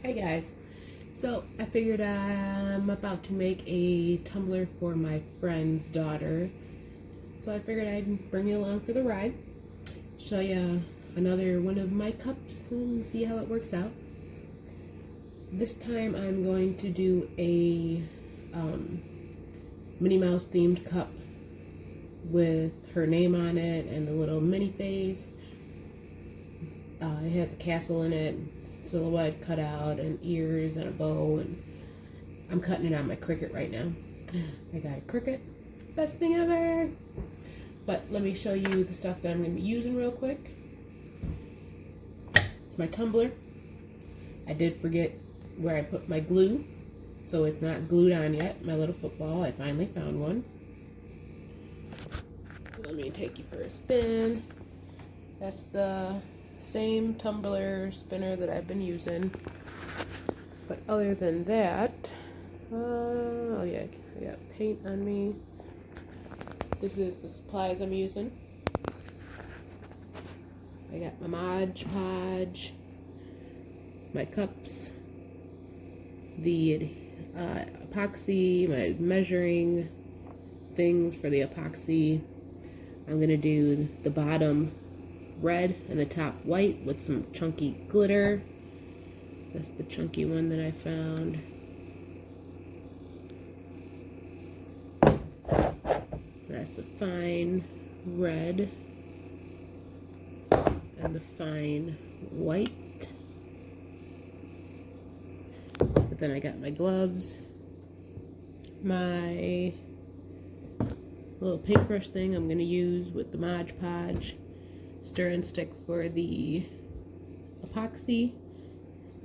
Hey guys, so I figured I'm about to make a tumbler for my friend's daughter, so I figured I'd bring you along for the ride, show you another one of my cups and see how it works out. This time I'm going to do a Minnie Mouse themed cup with her name on it and the little Minnie face. It has a castle in it, silhouette cut out, and ears and a bow, and I'm cutting it on my Cricut right now. I got a Cricut, best thing ever. But let me show you the stuff that I'm going to be using real quick. It's my tumbler. I did forget where I put my glue, so it's not glued on yet. My little football, I finally found one. So let me take you for a spin. That's the same tumbler spinner that I've been using. But other than that, oh yeah, I got paint on me. This is the supplies I'm using. I got my Mod Podge, my cups, the epoxy, my measuring things for the epoxy. I'm gonna do the bottom red and the top white with some chunky glitter. That's the chunky one that I found. That's the fine red and the fine white. But then I got my gloves, my little paintbrush thing I'm going to use with the Mod Podge, stir and stick for the epoxy,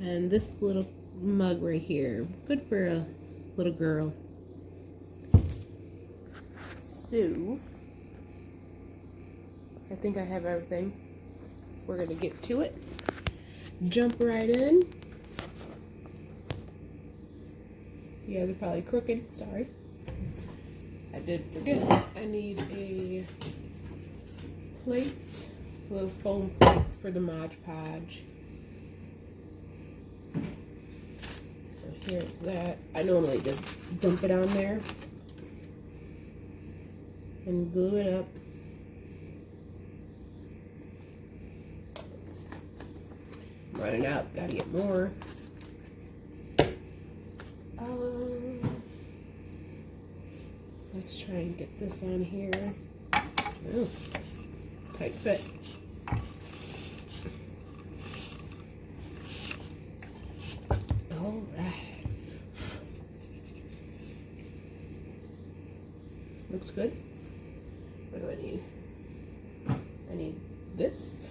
and this little mug right here, good for a little girl. So I think I have everything. We're gonna get to it. Jump right in. You guys are probably crooked, sorry. I did forget, I need a plate, a little foam plate for the Mod Podge. So here's that. I normally just dump it on there and glue it up. I'm running out, gotta get more. Let's try and get this on here. Ooh, tight fit. All right. Looks good. What do I need? I need this.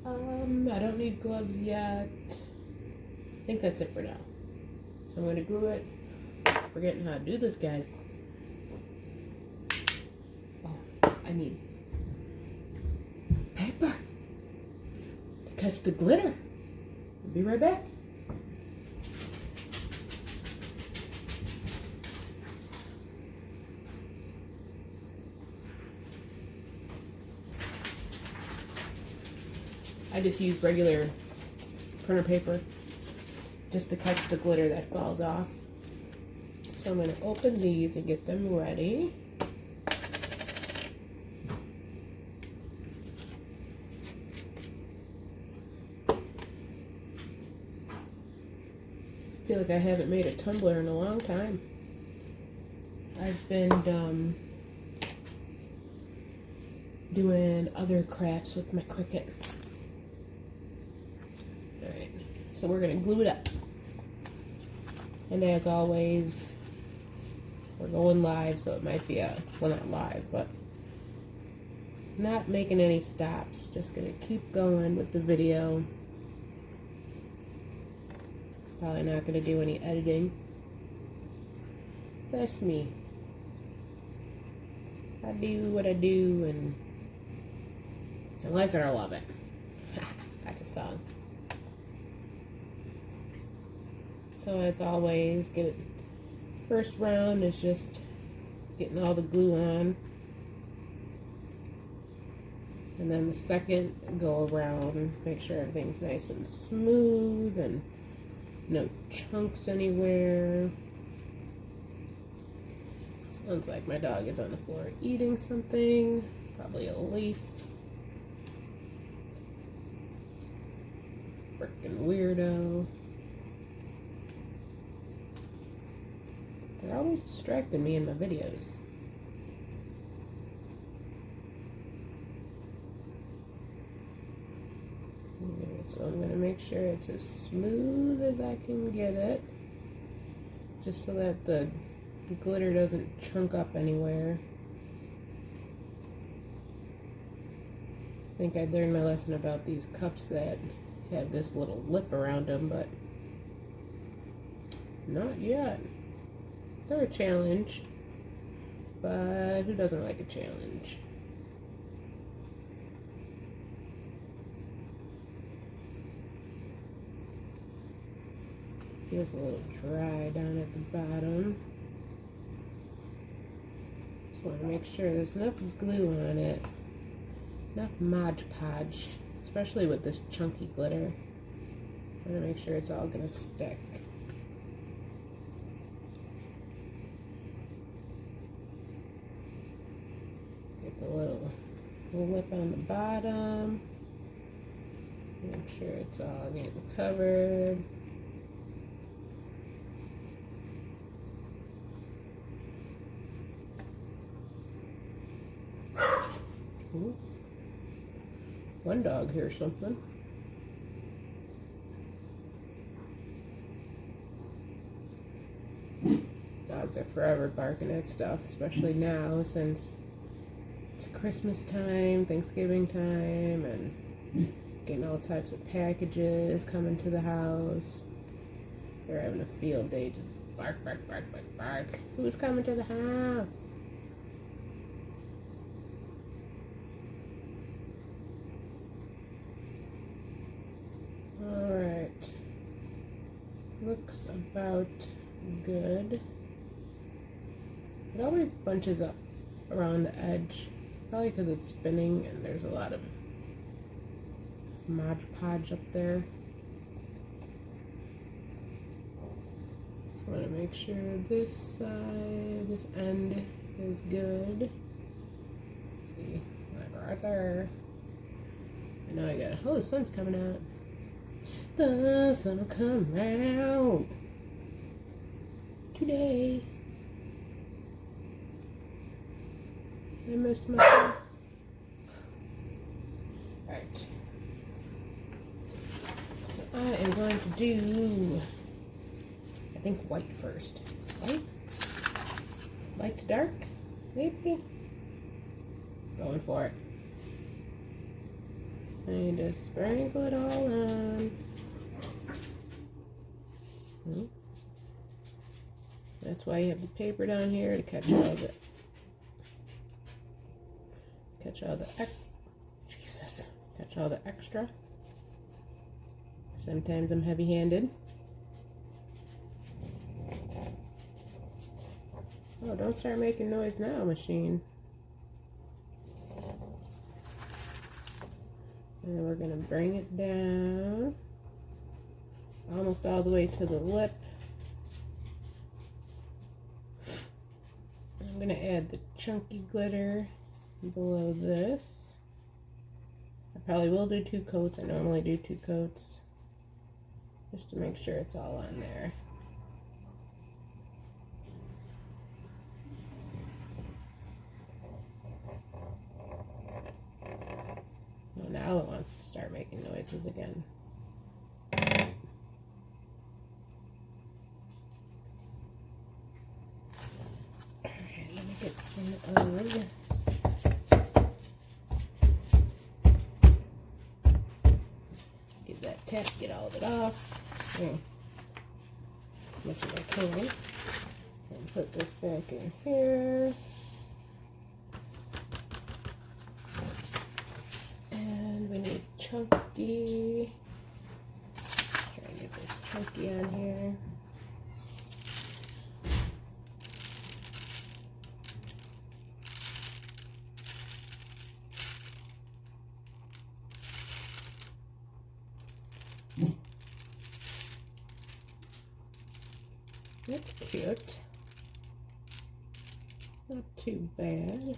I don't need gloves yet. I think that's it for now. So I'm gonna glue it. Forgetting how to do this, guys. Oh, I need paper to catch the glitter. I'll be right back. I just use regular printer paper just to catch the glitter that falls off. So I'm going to open these and get them ready. I feel like I haven't made a tumbler in a long time. I've been doing other crafts with my Cricut. Alright, so we're going to glue it up. And as always, we're going live, so it might be well, not live, but not making any stops. Just gonna keep going with the video. Probably not gonna do any editing. That's me. I do what I do, and I like it or love it. That's a song. So as always, get it. First round is just getting all the glue on. And then the second go around, make sure everything's nice and smooth and no chunks anywhere. Sounds like my dog is on the floor eating something, probably a leaf. Frickin' weirdo. They're always distracting me in my videos. So I'm going to make sure it's as smooth as I can get it, just so that the glitter doesn't chunk up anywhere. I think I learned my lesson about these cups that have this little lip around them, but not yet. They're a challenge, but who doesn't like a challenge? Feels a little dry down at the bottom. Just want to make sure there's enough glue on it, enough Mod Podge, especially with this chunky glitter. I want to make sure it's all going to stick. Get the little lip on the bottom. Make sure it's all getting covered. Ooh. One dog hears something. Dogs are forever barking at stuff, especially now since it's Christmas time, Thanksgiving time, and getting all types of packages coming to the house. They're having a field day, just bark, bark, bark, bark, bark. Who's coming to the house? Alright, looks about good. It always bunches up around the edge, probably because it's spinning and there's a lot of Mod Podge up there. Just want to make sure this side, this end is good. Let's see, right there. I know I got, oh, the sun's coming out. The sun will come out today. I miss myself. Alright. So I am going to do, I think, white first. White? Light to dark? Maybe? Going for it. I just sprinkle it all on. That's why you have the paper down here to catch all the extra. Sometimes I'm heavy-handed. Oh, don't start making noise now, machine. And we're gonna bring it down almost all the way to the lip. I'm gonna add the chunky glitter below this. I probably will do 2 coats. I normally do 2 coats just to make sure it's all on there. Well, now it wants to start making noises again. Alright, let me get some of that tap, get all of it off. As much as I can. And put this back in here. And we need chunky. Try and get this chunky on here. That's cute. Not too bad.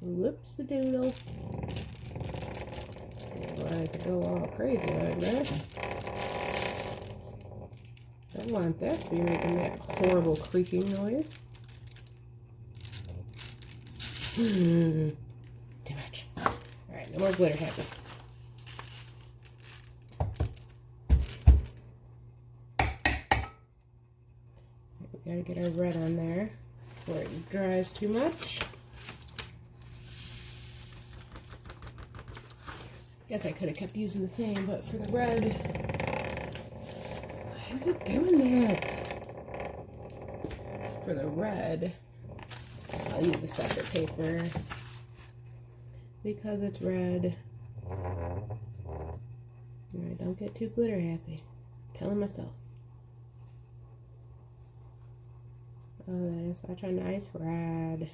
Whoops the doodle. I could go all crazy like that. I don't want that to be making that horrible creaking noise. Too much. Alright, no more glitter happy. We gotta get our red on there before it dries too much. Guess I could have kept using the same, but for the red, why is it doing that? For the red, I'll use a separate paper because it's red. Alright, don't get too glitter happy. I'm telling myself. Oh, that is such a nice red.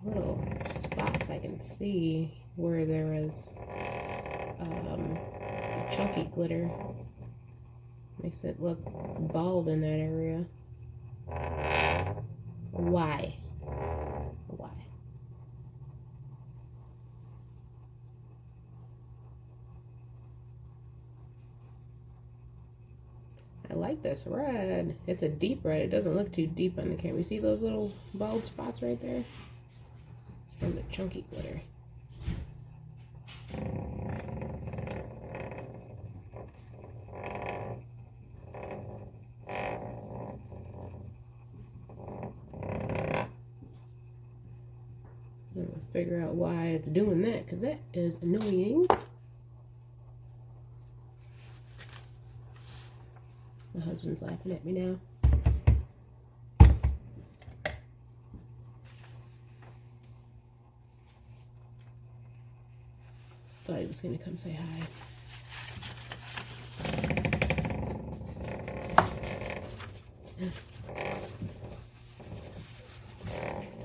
Little spots I can see where there is chunky glitter. Makes it look bald in that area. Why? Why? I like this red. It's a deep red. It doesn't look too deep on the camera. You see those little bald spots right there? It's from the chunky glitter. I'm gonna figure out why it's doing that, because that is annoying. My husband's laughing at me now. Thought he was gonna come say hi.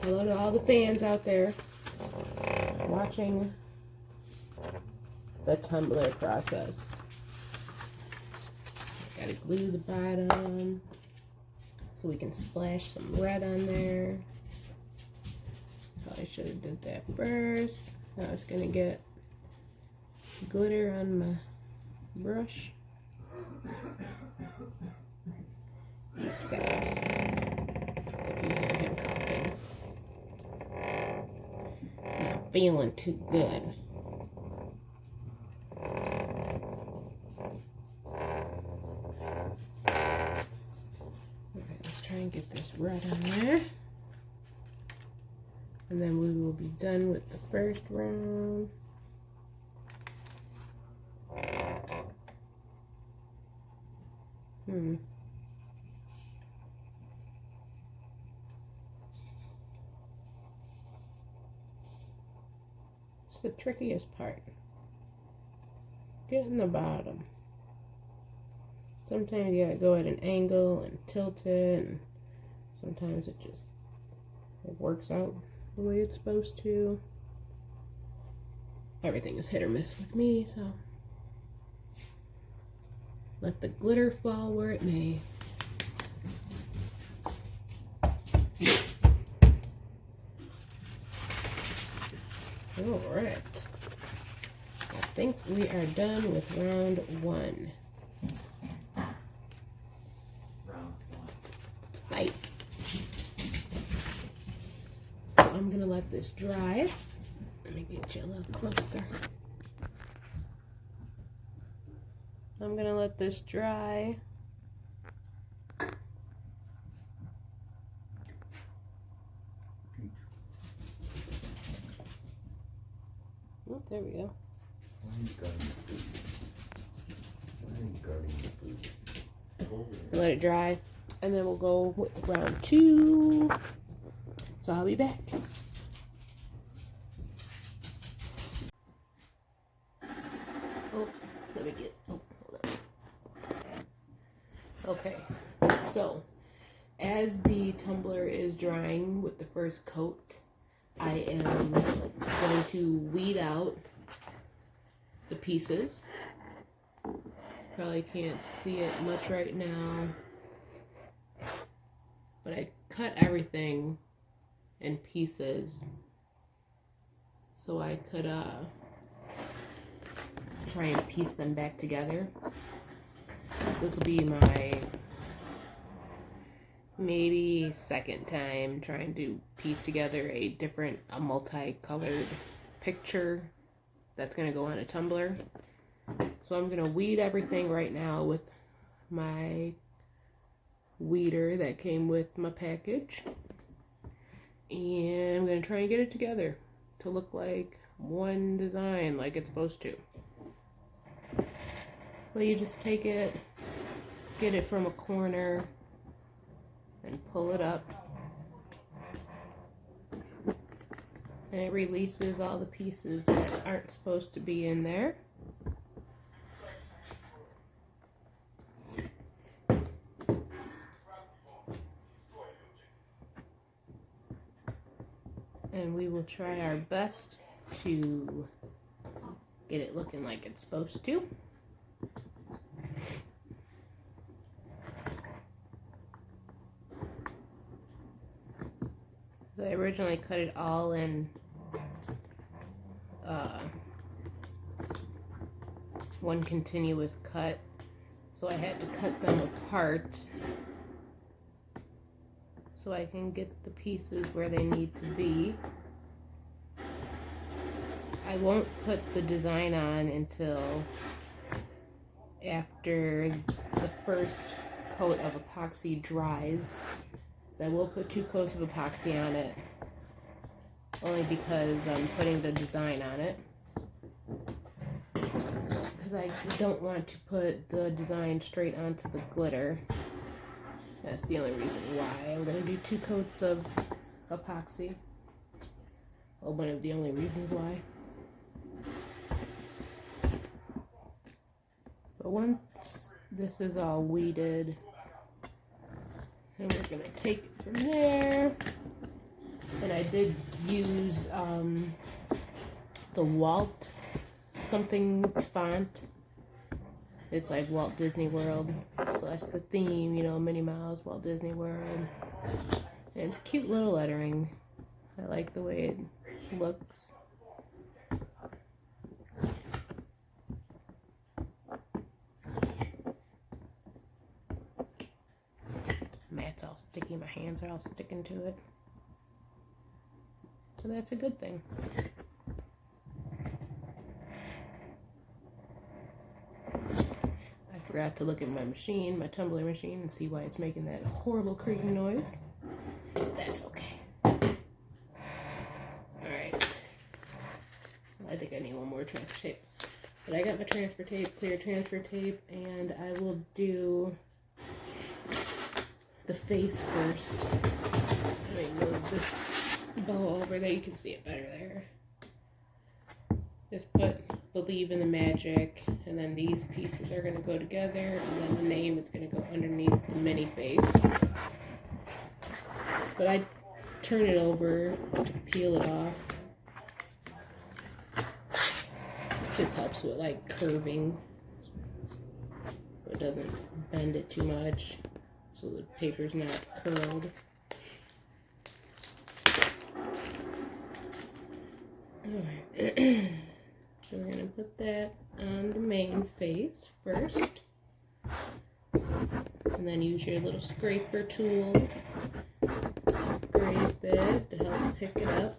Hello to all the fans out there watching the tumbler process. Gotta glue the bottom so we can splash some red on there. Probably should have did that first. Now it's gonna get glitter on my brush. He's sick. If you hear him coughing. Not feeling too good. Try and get this red on there, and then we will be done with the first round. It's the trickiest part, getting the bottom. Sometimes you gotta go at an angle and tilt it, and sometimes it works out the way it's supposed to. Everything is hit or miss with me, so let the glitter fall where it may. Alright. I think we are done with round one. Right. So I'm gonna let this dry. Let me get you a little closer. I'm gonna let this dry. Oh, there we go. Let it dry, and then we'll go with round two. So I'll be back. Oh, let me get. Oh, hold on. Okay, so as the tumbler is drying with the first coat, I am going to weed out the pieces. Probably can't see it much right now, but I cut everything in pieces so I could try and piece them back together. This will be my maybe second time trying to piece together a multicolored picture that's going to go on a tumbler. So I'm going to weed everything right now with my weeder that came with my package. And I'm going to try and get it together to look like one design like it's supposed to. Well, you just take it, get it from a corner, and pull it up. And it releases all the pieces that aren't supposed to be in there. And we will try our best to get it looking like it's supposed to. So I originally cut it all in one continuous cut, so I had to cut them apart so I can get the pieces where they need to be. I won't put the design on until after the first coat of epoxy dries. So I will put 2 coats of epoxy on it, only because I'm putting the design on it. Because I don't want to put the design straight onto the glitter. That's the only reason why. I'm going to do 2 coats of epoxy. Well, one of the only reasons why. But once this is all weeded, and we're going to take it from there. And I did use the Walt something font. It's like Walt Disney World. So that's the theme, you know, Minnie Mouse, Walt Disney World. And it's cute little lettering. I like the way it looks. Mat's all sticky, my hands are all sticking to it. So that's a good thing. I forgot to look at my machine, my tumbler machine, and see why it's making that horrible creaking noise. That's okay. Alright. I think I need one more transfer tape. But I got my transfer tape, clear transfer tape, and I will do the face first. Let me move this bow over there. You can see it better there. Just put believe in the magic, and then these pieces are going to go together, and then the name is going to go underneath the Minnie face. But I turn it over to peel it off. This helps with like curving, so it doesn't bend it too much, so the paper's not curled. Alright, so we're going to put that on the main face first, and then use your little scraper tool, scrape it to help pick it up.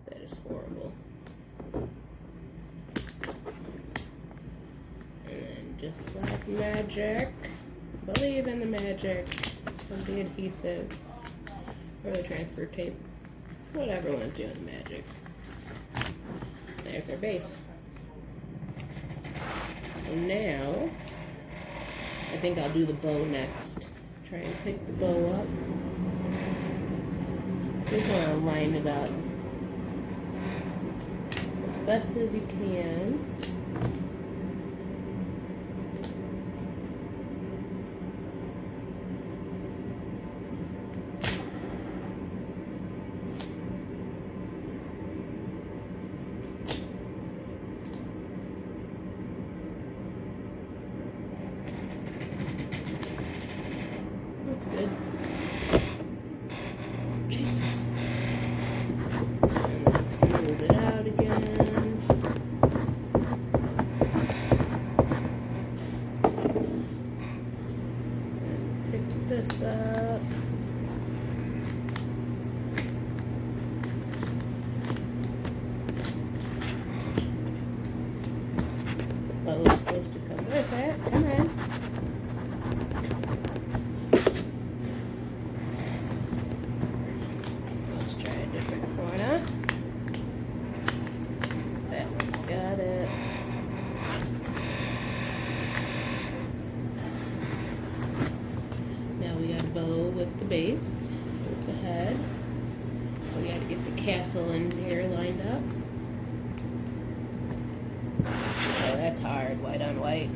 That is horrible. And then just like magic, believe in the magic of the adhesive or the transfer tape, whatever one's doing the magic. There's our base. So now, I think I'll do the bow next. Try and pick the bow up. Just want to line it up best as you can. That's good. Jesus. And then smooth it out again. And pick this up. The bow is supposed to come with it. Come on. That one's got it. Now we got a bow with the base, with the head. We got to get the castle in here lined up. Oh, that's hard, white on white.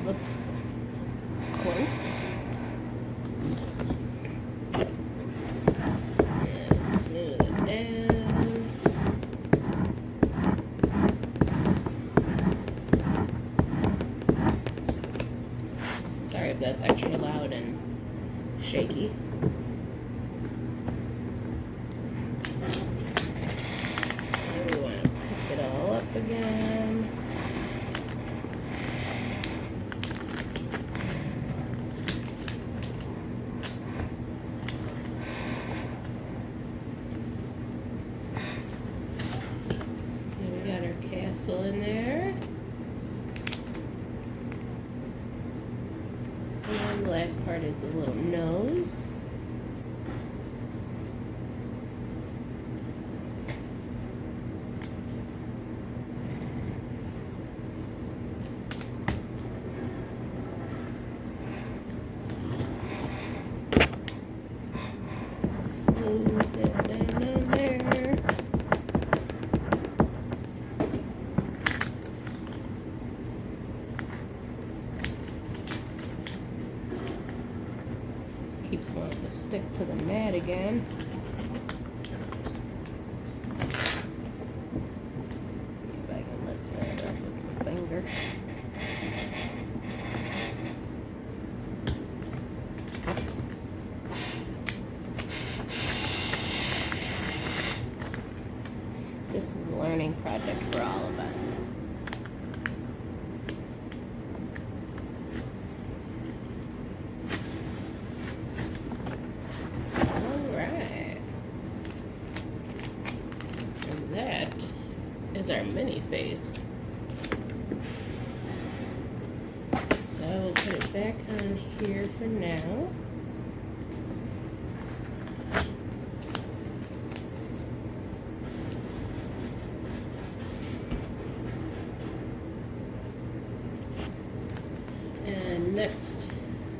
Looks close. And smooth it down. Sorry if that's extra loud and shaky. And we want to pick it all up again. Castle in there. And the last part is the little nose. Smooth it down on there. Keeps wanting to stick to the mat again. See if I can lift that up with my finger. This is a learning project for all of us. That is our Minnie face. So I will put it back on here for now. And next,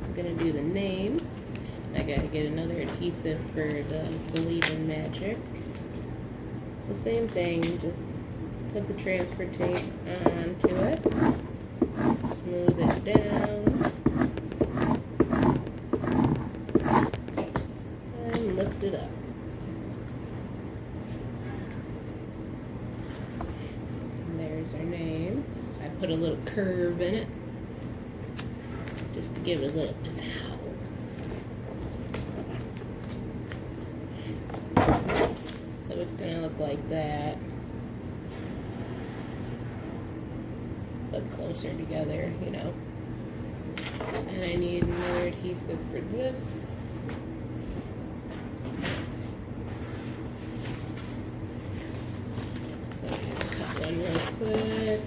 I'm going to do the name. I got to get another adhesive for the Believe in Magic. So same thing, just put the transfer tape onto it, smooth it down, and lift it up. And there's our name. I put a little curve in it, just to give it a little pizzazz. So it's going to look like that, but closer together, you know. And I need another adhesive for this. Let me just cut one real quick.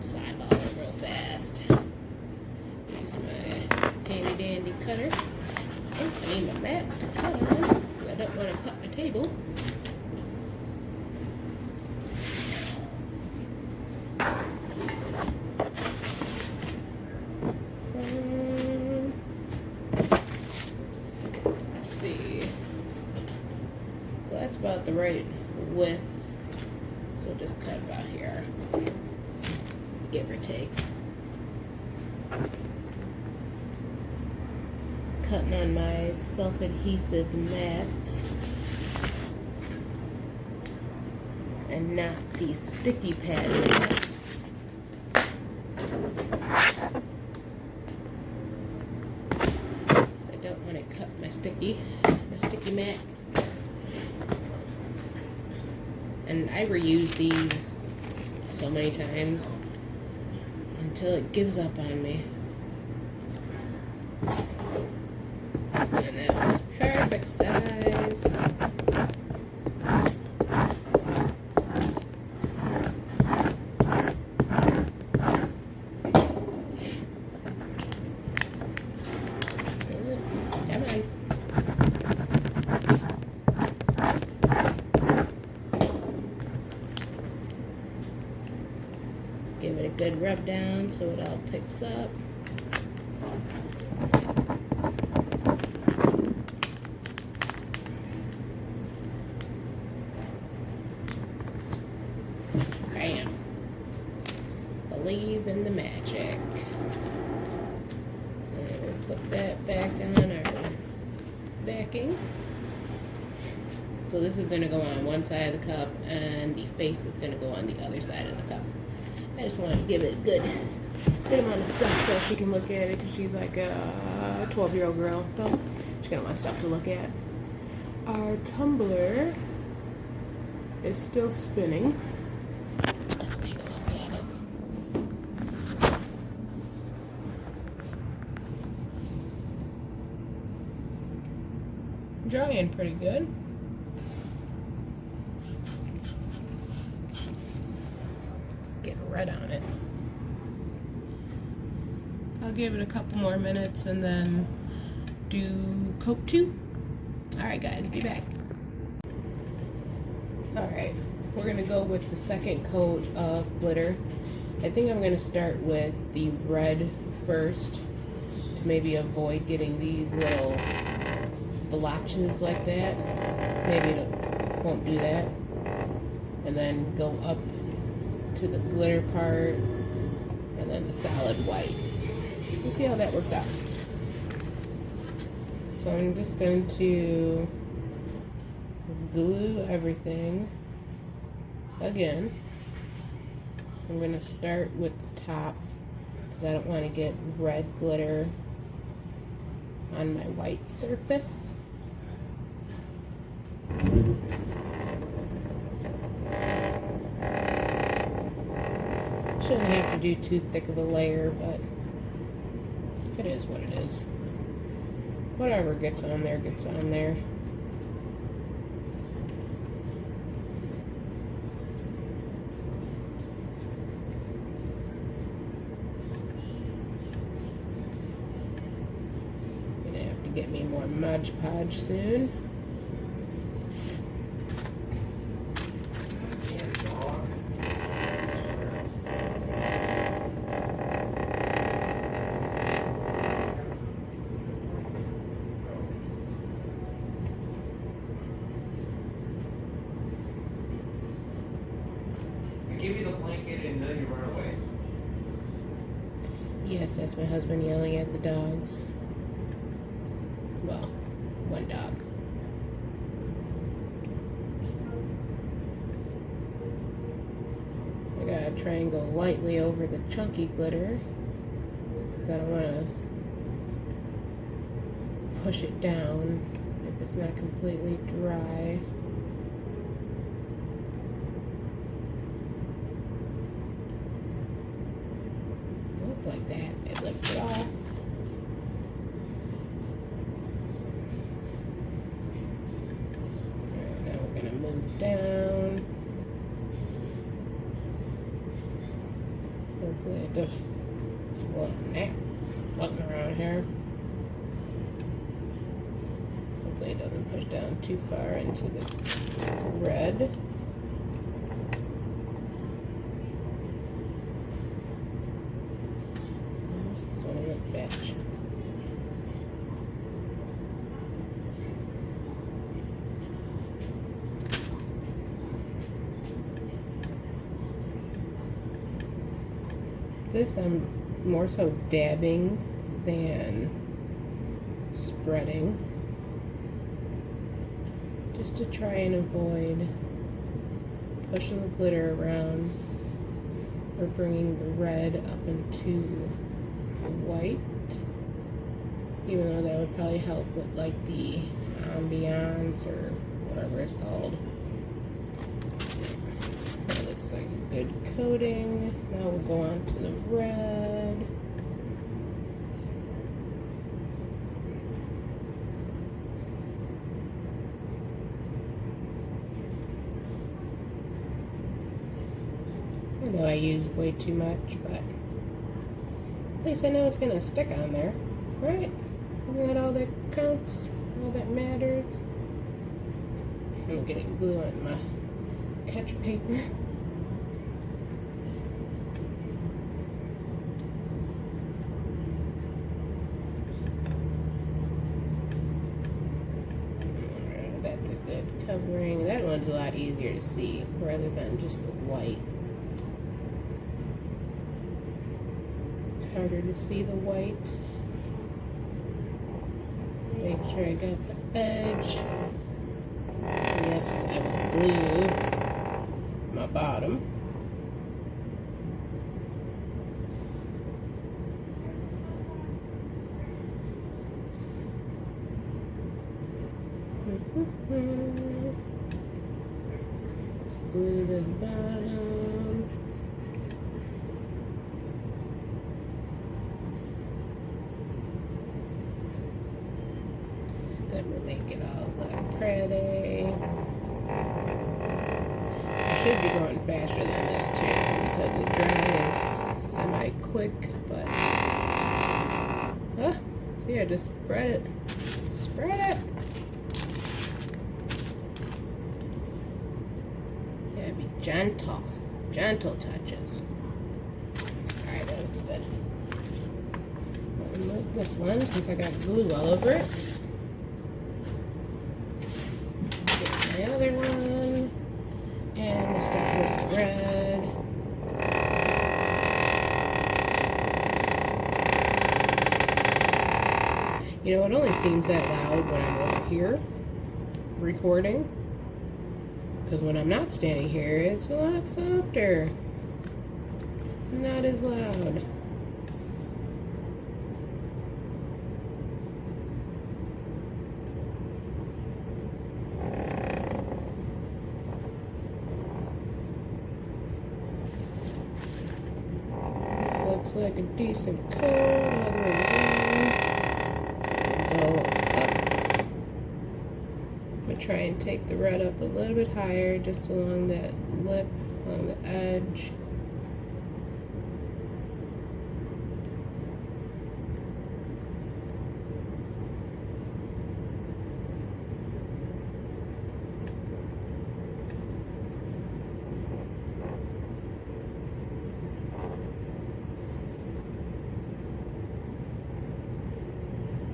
Just eyeball it real fast. Use my handy dandy cutter. I need my mat to cut on, because I don't want to cut my table. Let's see. So that's about the right width. So we'll just cut about here, give or take. Cutting on my self-adhesive mat and not the sticky pad mat. I don't want to cut my sticky mat. And I reuse these so many times until it gives up on me. And that was perfect size. Come on. Give it a good rub down so it all picks up. Bam. Believe in the magic. And we'll put that back on our backing. So this is going to go on one side of the cup and the face is going to go on the other side of the cup. I just wanted to give it a good amount of stuff so she can look at it, because she's like a 12-year-old girl. So she's going to want stuff to look at. Our tumbler is still spinning. Let's take a look at it. Drying pretty good. Get red on it. I'll give it a couple more minutes and then do coat 2. Alright guys, be back. Alright, we're going to go with the second coat of glitter. I think I'm going to start with the red first to maybe avoid getting these little blotches like that. Maybe it won't do that. And then go up to the glitter part and then the solid white. We'll see how that works out. So I'm just going to glue everything again. I'm going to start with the top because I don't want to get red glitter on my white surface. Shouldn't have to do too thick of a layer, but it is what it is. Whatever gets on there, gets on there. Gonna have to get me more Mod Podge soon. Give you the blanket and then you run away. Yes, that's my husband yelling at the dogs. Well, one dog. I gotta try and go lightly over the chunky glitter because I don't want to push it down if it's not completely dry. Like that, it lifts it off. Now we're gonna move down. Hopefully it just floating around here. hopefully it doesn't push down too far into the red. It's only a batch. This I'm more so dabbing than spreading, just to try and avoid pushing the glitter around or bringing the red up into the white, even though that would probably help with like the ambiance or whatever it's called. That looks like a good coating. Now we'll go on to the red. I know I use way too much, but at least I know it's gonna stick on there, right? Isn't that all that counts? All that matters? I'm getting glue on my catch paper. That's a good covering. That one's a lot easier to see rather than just the white. It's harder to see the white. Make sure I got the edge. Yes, I will glue my bottom. Let's glue the bottom. That will make it all look pretty. I should be going faster than this too because the dry is semi-quick, but yeah, just spread it. Spread it. Yeah, be gentle. Gentle touches. Alright, that looks good. I'll remove this one since I got glue all over it. Get my other one. And we'll start with the red. You know, it only seems that loud when I'm over here recording. Because when I'm not standing here, it's a lot softer. Not as loud. Looks like a decent coat. Another one down. So we'll go up. But try and take the red up a little bit higher, just along that lip, on the edge.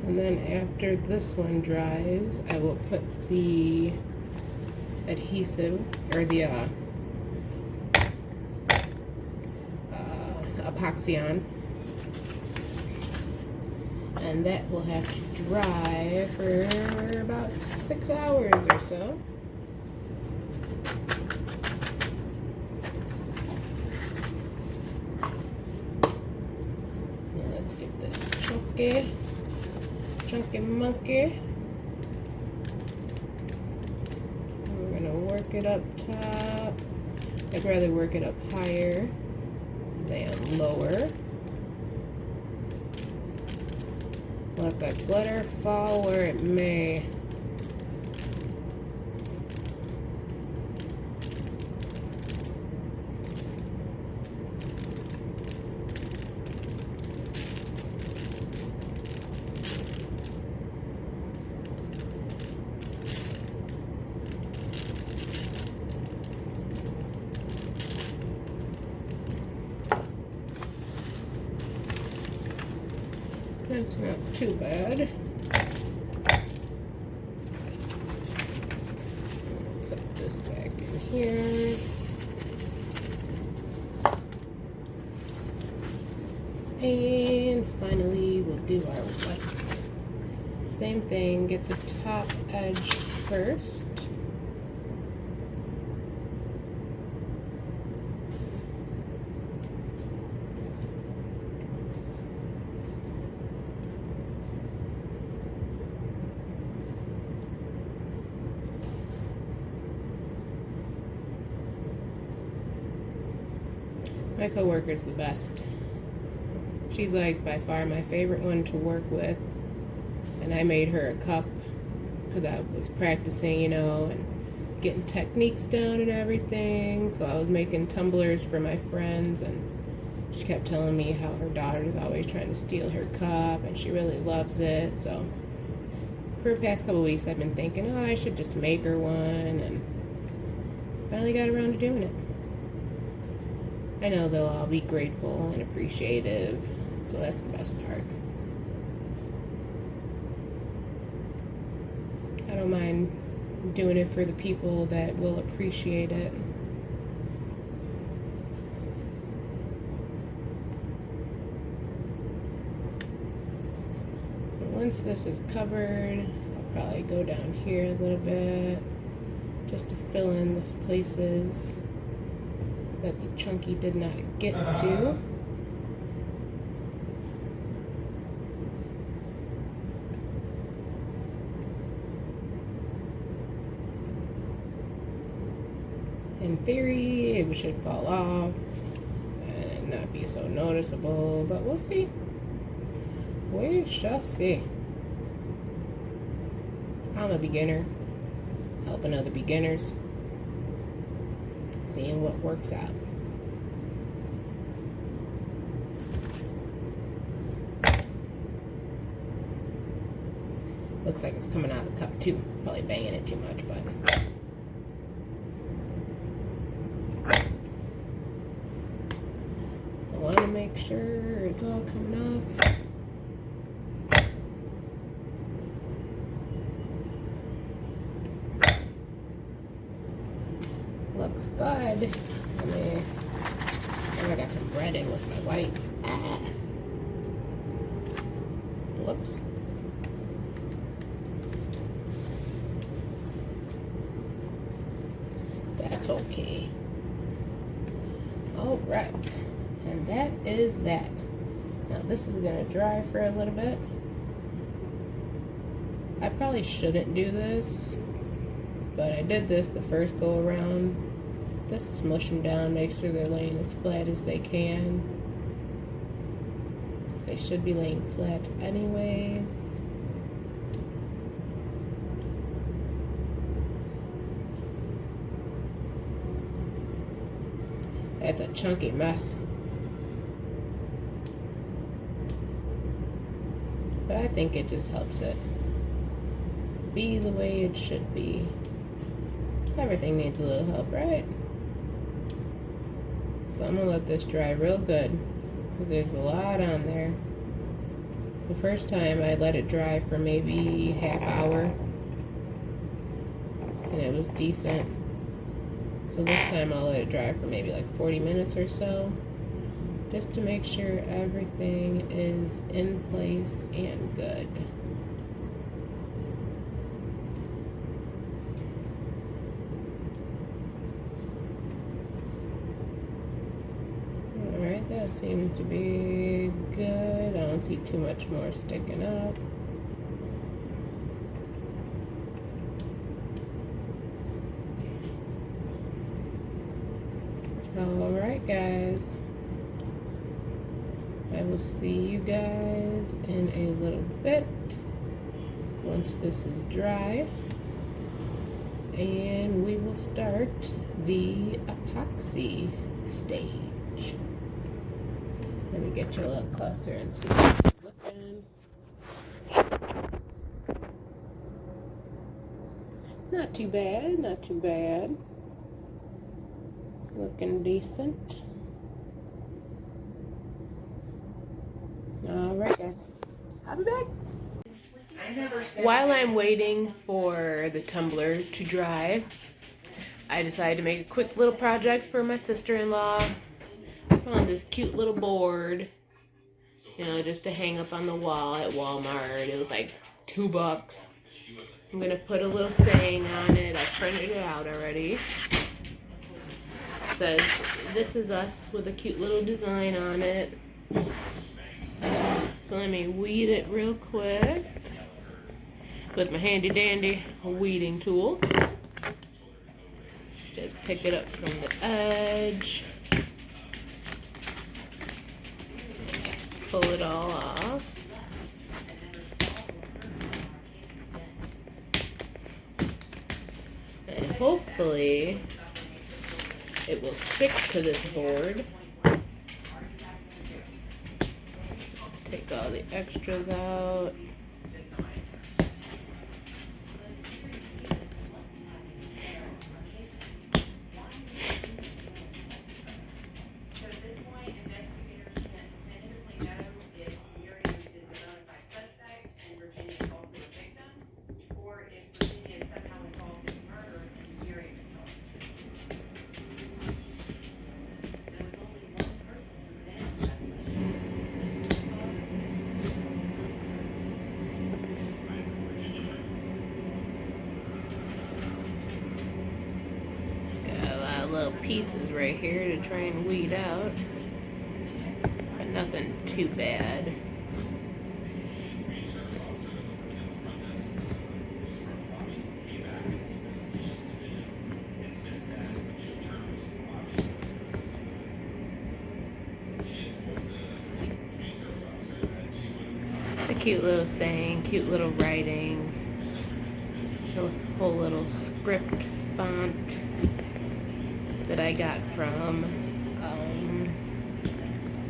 And then after this one dries, I will put the adhesive, or the epoxy on. And that will have to dry for about 6 hours or so. Now let's get this chunky monkey. We're gonna work it up top. I'd rather work it up higher than lower. Let the glitter fall where it may. That's not too bad. Put this back in here. And finally, we'll do our white. Same thing, get the top edge first. My coworker's the best. She's like by far my favorite one to work with. And I made her a cup because I was practicing, you know, and getting techniques down and everything. So I was making tumblers for my friends, and she kept telling me how her daughter's always trying to steal her cup and she really loves it. So for the past couple weeks I've been thinking, oh, I should just make her one, and finally got around to doing it. I know they'll all be grateful and appreciative, so that's the best part. I don't mind doing it for the people that will appreciate it. Once this is covered, I'll probably go down here a little bit just to fill in the places that the chunky did not get to. In theory, it should fall off and not be so noticeable, but we'll see. We shall see. I'm a beginner, helping other beginners, seeing what works out. Looks like it's coming out of the cup too. Probably banging it too much, but I want to make sure it's all coming off. Looks good. I got some bread in with my white. Whoops. That's okay. All right, and that is that. Now this is gonna dry for a little bit. I probably shouldn't do this, but I did this the first go around. Just smush them down, make sure they're laying as flat as they can. They should be laying flat anyways. That's a chunky mess. But I think it just helps it be the way it should be. Everything needs a little help, right? So I'm gonna let this dry real good, because there's a lot on there. The first time I let it dry for maybe half hour, and it was decent. So this time I'll let it dry for maybe like 40 minutes or so, just to make sure everything is in place and good. Alright, that seems to be good. I don't see too much more sticking up. Alright guys, I will see you guys in a little bit once this is dry, and we will start the epoxy stage. Let me get you a little closer and see how it's looking. Not too bad, not too bad. Looking decent. Alright guys, I'll be back. While I'm waiting for the tumbler to dry, I decided to make a quick little project for my sister-in-law. I found this cute little board, you know, just to hang up on the wall at Walmart. It was like $2. I'm gonna put a little saying on it. I printed it out already. It says, "This is us," with a cute little design on it. So let me weed it real quick with my handy dandy weeding tool. Just pick it up from the edge. Pull it all off. And hopefully it will stick to this board. Take all the extras out. Little pieces right here to try and weed out, but nothing too bad. It's a cute little saying, cute little writing, a whole little script font that I got from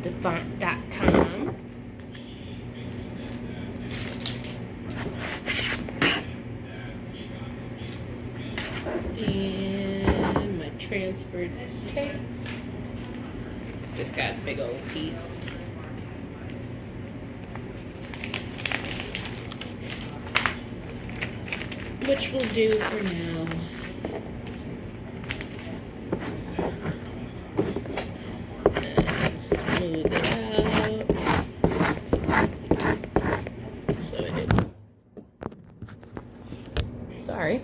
defont.com. And my transferred tape. Just got a big old piece. Which will do for now. Smooth it out. So it didn't. Sorry.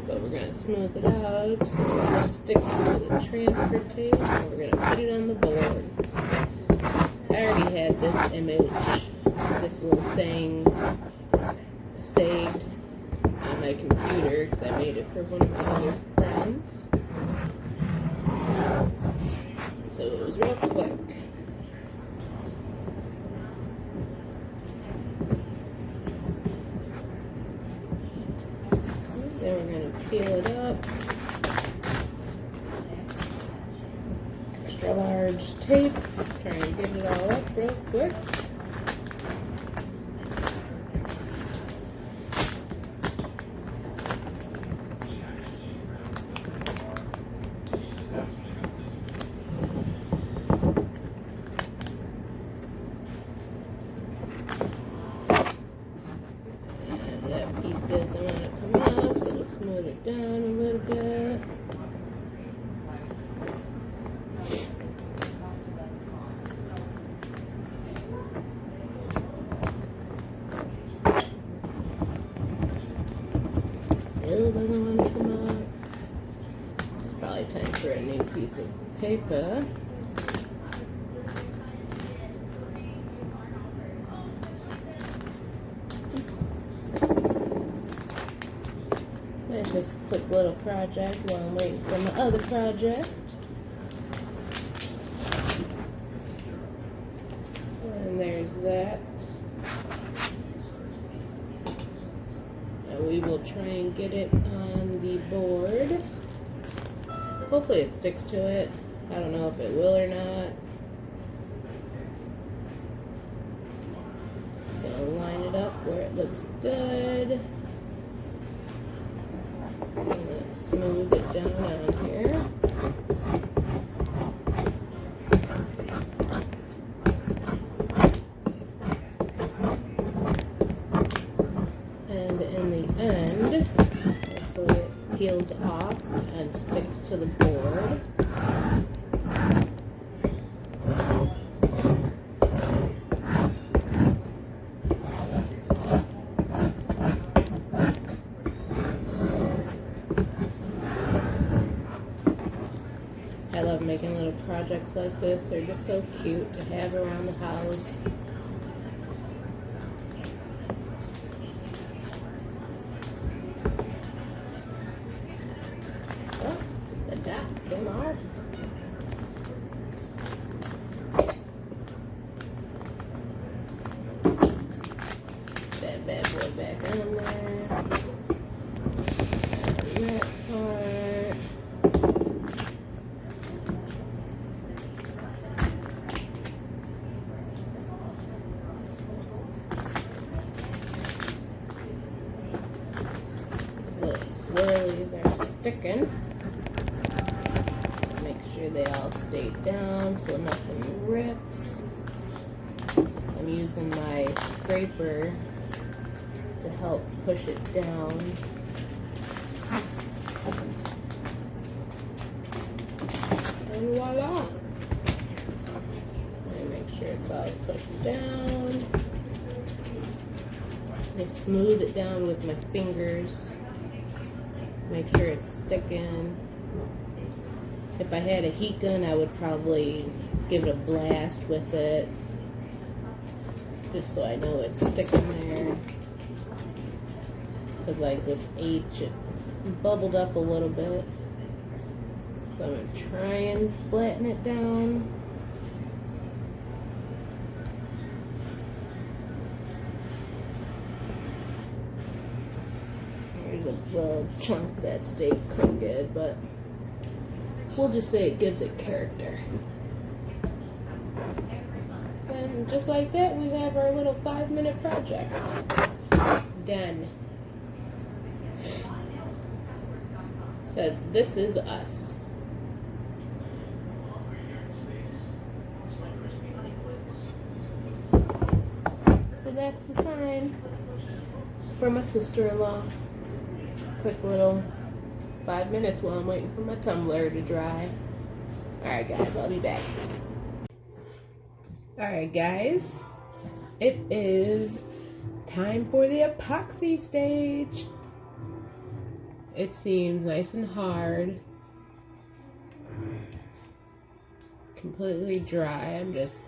But we're going to smooth it out so it sticks to the transfer tape. And we're going to put it on the board. I already had this image, this little saying, saved on my computer because I made it for one of my other friends. So it was real quick. Then we're going to peel it up. Extra large tape. Try and get it all up real quick. That piece doesn't want to come up, so we'll smooth it down a little bit. Still doesn't want to come up. It's probably time for a new piece of paper. Just a quick little project while I'm waiting for my other project. And there's that. And we will try and get it on the board. Hopefully it sticks to it. I don't know if it will or not. Just gonna line it up where it looks good. And let's smooth it down on here. peels off and sticks to the board. I love making little projects like this. They're just so cute to have around the house. Oh, the dot came off. That bad boy back on there. And that part. Little swirlies are sticking. Make sure they all stay down so nothing rips. I'm using my scraper to help push it down. And voila! I make sure it's all pushed down. I smooth it down with my fingers. Make sure it's sticking. If I had a heat gun, I would probably give it a blast with it, just so I know it's sticking there. Because like this H, it bubbled up a little bit. So I'm going to try and flatten it down. There's a little chunk that stayed crooked, but we'll just say it gives it character. And just like that, we have our little 5-minute project done. Says, "This is us." So that's the sign for my sister-in-law. Quick little 5 minutes while I'm waiting for my tumbler to dry. Alright guys, I'll be back. Alright guys, it is time for the epoxy stage. It seems nice and hard. Completely dry. I'm just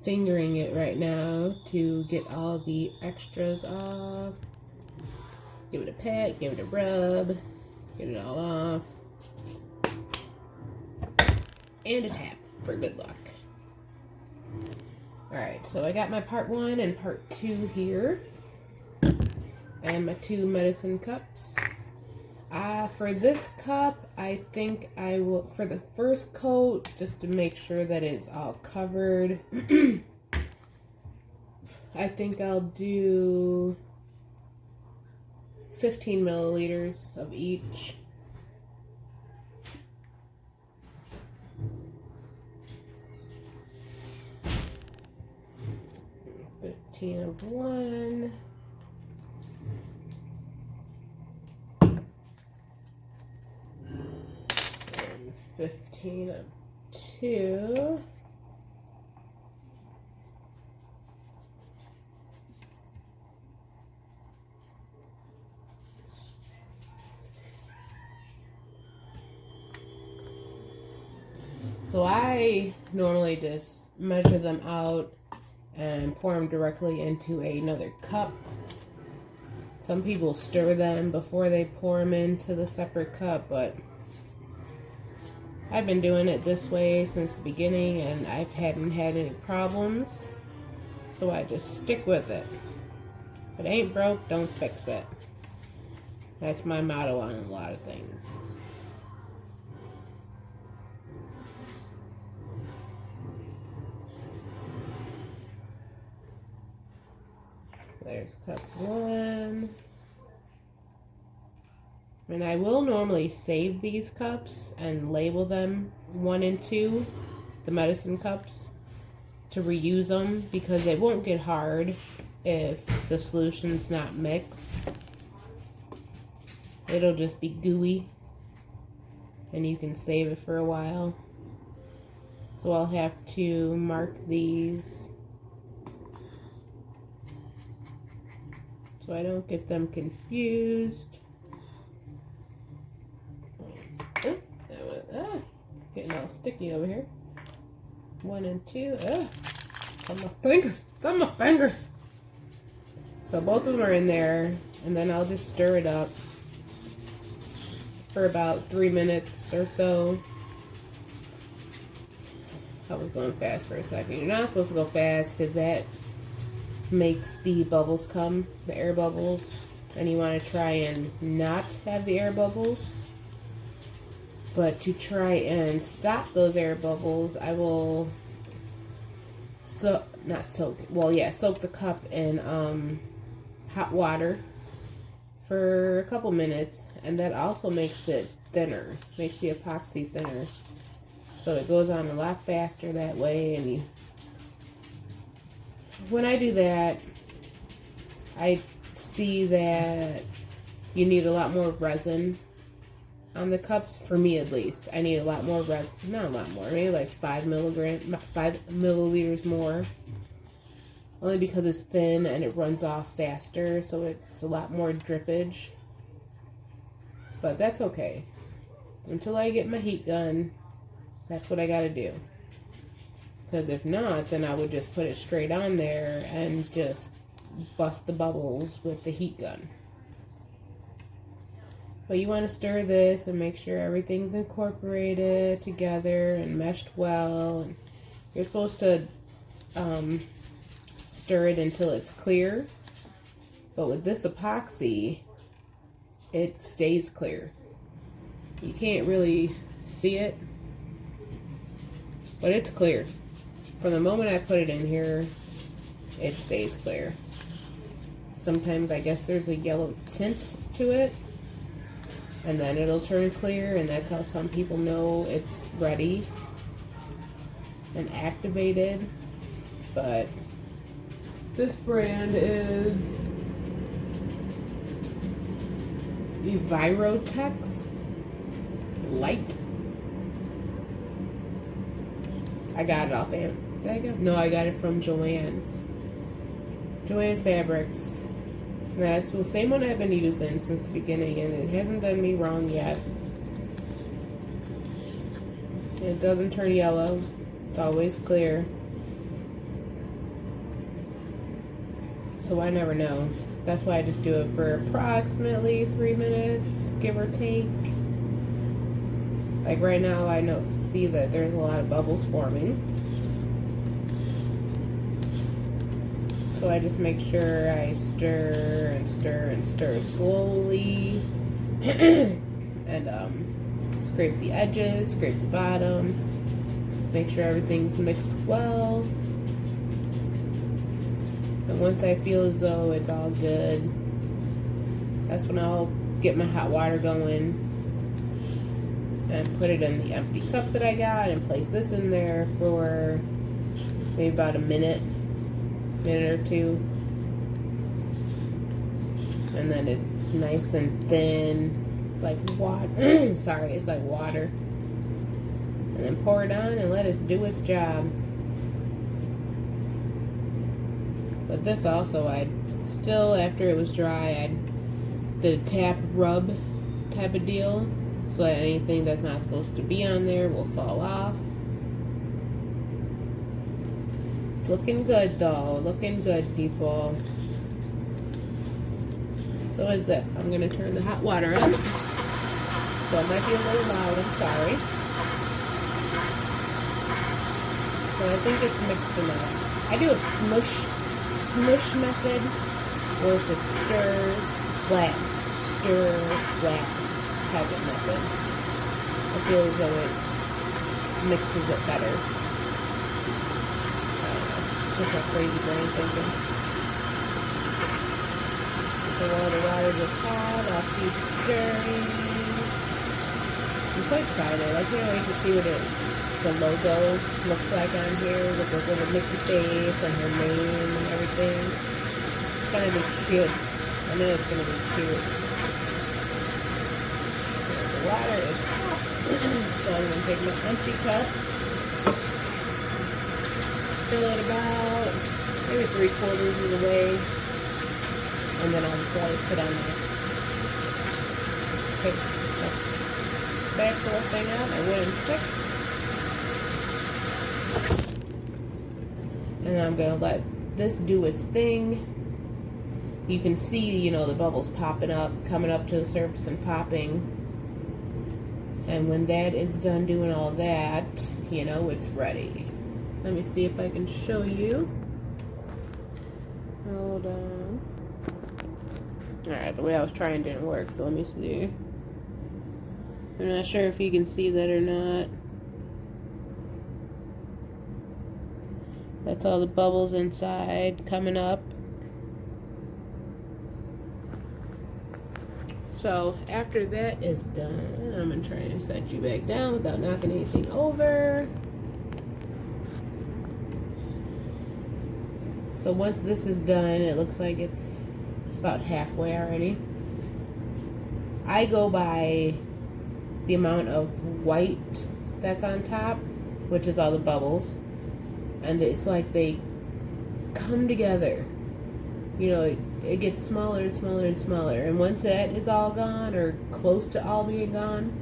fingering it right now to get all the extras off. Give it a pat, give it a rub, get it all off. And a tap for good luck. Alright, so I got my part 1 and part 2 here. And my 2 medicine cups. For this cup, I think I will, for the first coat, just to make sure that it's all covered, I think I'll do 15 milliliters of each. Of one. And 15 of two. So I normally just measure them out and pour them directly into another cup. Some people stir them before they pour them into the separate cup, but I've been doing it this way since the beginning and I hadn't had any problems, so I just stick with it. If it ain't broke, don't fix it. That's my motto on a lot of things. There's cup 1. And I will normally save these cups and label them 1 and 2, the medicine cups, to reuse them because they won't get hard if the solution's not mixed. It'll just be gooey and you can save it for a while. So I'll have to mark these so I don't get them confused. Oh, that was, getting all sticky over here. 1 and 2. On my fingers. On my fingers. So both of them are in there, and then I'll just stir it up for about 3 minutes or so. I was going fast for a second. You're not supposed to go fast because that makes the bubbles come, the air bubbles, and you want to try and not have the air bubbles. But to try and stop those air bubbles, I will soak the cup in hot water for a couple minutes, and that also makes it thinner, makes the epoxy thinner. So it goes on a lot faster that way, and when I do that, I see that you need a lot more resin on the cups, for me at least. I need a lot more resin, not a lot more, maybe like 5 milliliters more. Only because it's thin and it runs off faster, so it's a lot more drippage. But that's okay. Until I get my heat gun, that's what I gotta do. Because if not, then I would just put it straight on there and just bust the bubbles with the heat gun. But you want to stir this and make sure everything's incorporated together and meshed well. You're supposed to stir it until it's clear. But with this epoxy, it stays clear. You can't really see it, but it's clear. From the moment I put it in here, it stays clear. Sometimes I guess there's a yellow tint to it, and then it'll turn clear, and that's how some people know it's ready and activated. But this brand is Envirotex Light. I got it off Did I go? No, I got it from Joann's. Joann Fabrics. That's the same one I've been using since the beginning, and it hasn't done me wrong yet. It doesn't turn yellow. It's always clear. So I never know. That's why I just do it for approximately 3 minutes, give or take. Like right now, I see that there's a lot of bubbles forming. So I just make sure I stir and stir and stir slowly. And scrape the edges, scrape the bottom. Make sure everything's mixed well. And once I feel as though it's all good, that's when I'll get my hot water going and put it in the empty cup that I got and place this in there for maybe about a minute or two. And then it's nice and thin, like water. Sorry, it's like water. And then pour it on and let it do its job. But this also, after it was dry, I did a tap rub type of deal, so that anything that's not supposed to be on there will fall off. It's looking good though, looking good, people. So is this. I'm going to turn the hot water up. So it might be a little loud, I'm sorry. So I think it's mixed enough. I do a smush method, or it's a stir, flat type of method. I feel as though it mixes it better. I don't know, just a crazy brain thinking. So while the water gets hot, I'll keep stirring. I'm so excited. I can't wait to see what the logo looks like on here with the little Mickey face and her name and everything. It's gonna be cute. I know it's gonna be cute. water is hot. So I'm going to take my empty cup, fill it about maybe 3/4 of the way, and then I'll just let it sit on there. Take the back little thing out, my wooden stick, and then I'm going to let this do its thing. You can see, you know, the bubbles popping up, coming up to the surface and popping. And when that is done doing all that, you know, it's ready. Let me see if I can show you. Hold on. Alright, the way I was trying didn't work, so let me see. I'm not sure if you can see that or not. That's all the bubbles inside coming up. So after that is done, I'm going to try and set you back down without knocking anything over. So once this is done, it looks like it's about halfway already. I go by the amount of white that's on top, which is all the bubbles. And it's like they come together. You know, it gets smaller and smaller and smaller. And once that is all gone, or close to all being gone,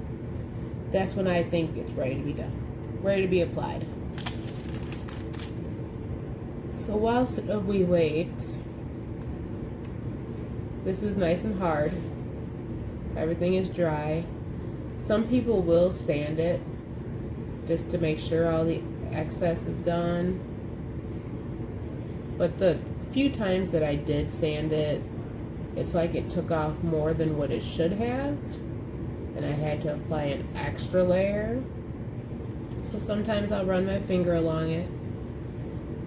that's when I think it's ready to be done. Ready to be applied. So whilst we wait, this is nice and hard. Everything is dry. Some people will sand it just to make sure all the excess is gone. But the few times that I did sand it, it's like it took off more than what it should have, and I had to apply an extra layer. So sometimes I'll run my finger along it,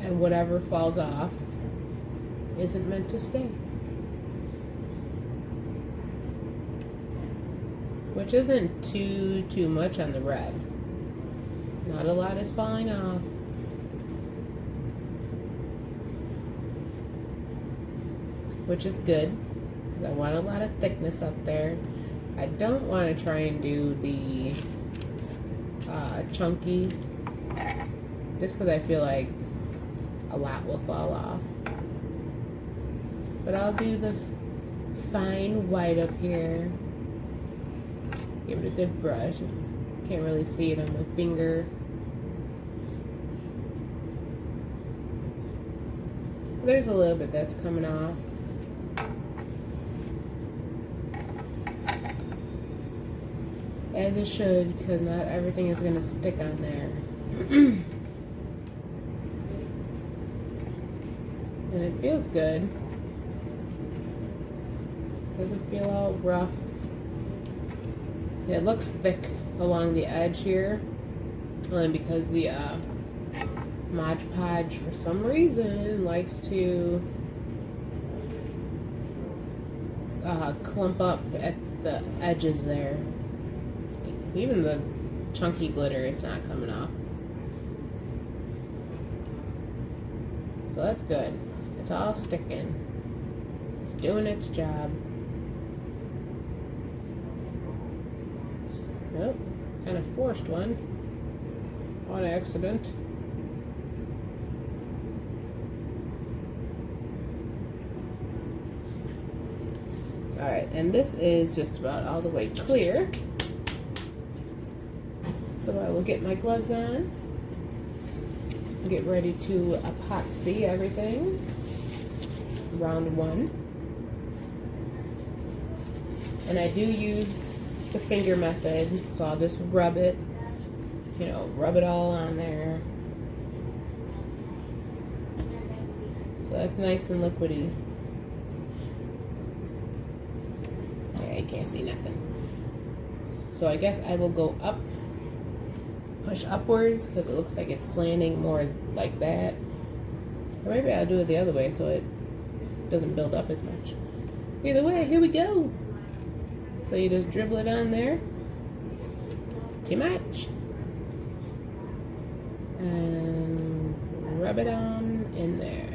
and whatever falls off isn't meant to stay, which isn't too much on the red. Not a lot is falling off. Which is good, because I want a lot of thickness up there. I don't want to try and do the chunky, just because I feel like a lot will fall off. But I'll do the fine white up here. Give it a good brush. Can't really see it on my finger. There's a little bit that's coming off. As it should, because not everything is going to stick on there. And it feels good. Doesn't feel all rough. It looks thick along the edge here, only because the Mod Podge for some reason likes to clump up at the edges there. Even the chunky glitter, it's not coming off. So that's good. It's all sticking. It's doing its job. Nope, kind of forced one on accident. Alright, and this is just about all the way clear. So I will get my gloves on, get ready to epoxy everything. Round one. And I do use the finger method, so I'll just rub it, you know, rub it all on there. So that's nice and liquidy. Yeah, you can't see nothing. So I guess I will go up, push upwards, because it looks like it's slanting more like that. Or maybe I'll do it the other way so it doesn't build up as much. Either way, here we go. So you just dribble it on there. Too much. And rub it on in there.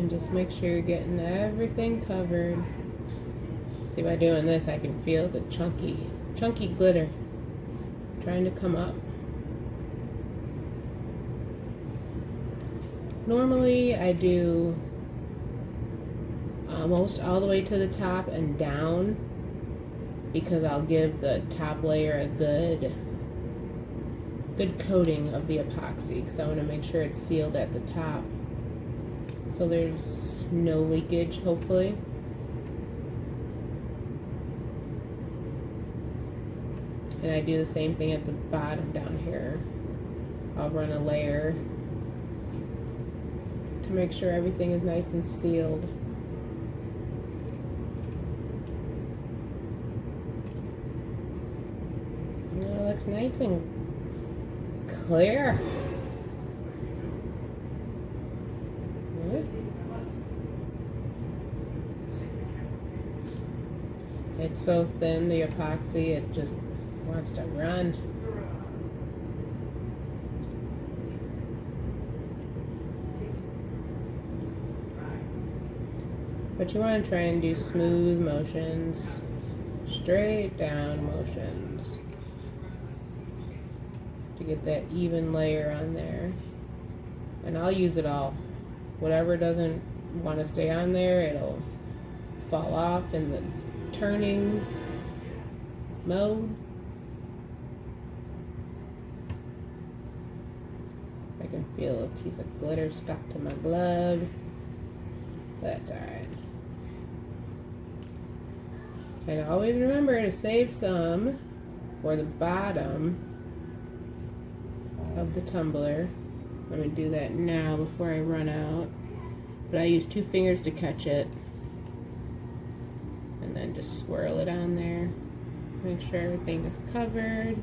And just make sure you're getting everything covered. See, by doing this, I can feel the chunky glitter trying to come up. Normally, I do almost all the way to the top and down because I'll give the top layer a good coating of the epoxy because I want to make sure it's sealed at the top so there's no leakage, hopefully. And I do the same thing at the bottom down here. I'll run a layer to make sure everything is nice and sealed. It looks nice and clear. It's so thin, the epoxy, it just wants to run. But you want to try and do smooth motions, straight down motions to get that even layer on there. And I'll use it all. Whatever doesn't want to stay on there, it'll fall off in the turning mode. I can feel a piece of glitter stuck to my glove, but that's alright. And always remember to save some for the bottom of the tumbler. Let me do that now before I run out. But I use 2 fingers to catch it. And then just swirl it on there. Make sure everything is covered.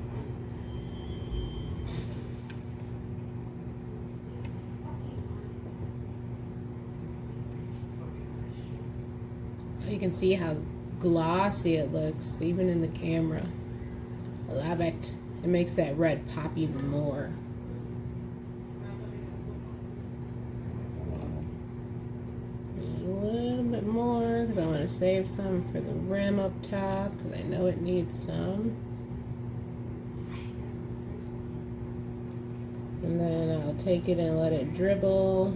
You can see how glossy it looks, even in the camera. I love it. It makes that red pop even more. A little bit more, because I want to save some for the rim up top, because I know it needs some. And then I'll take it and let it dribble.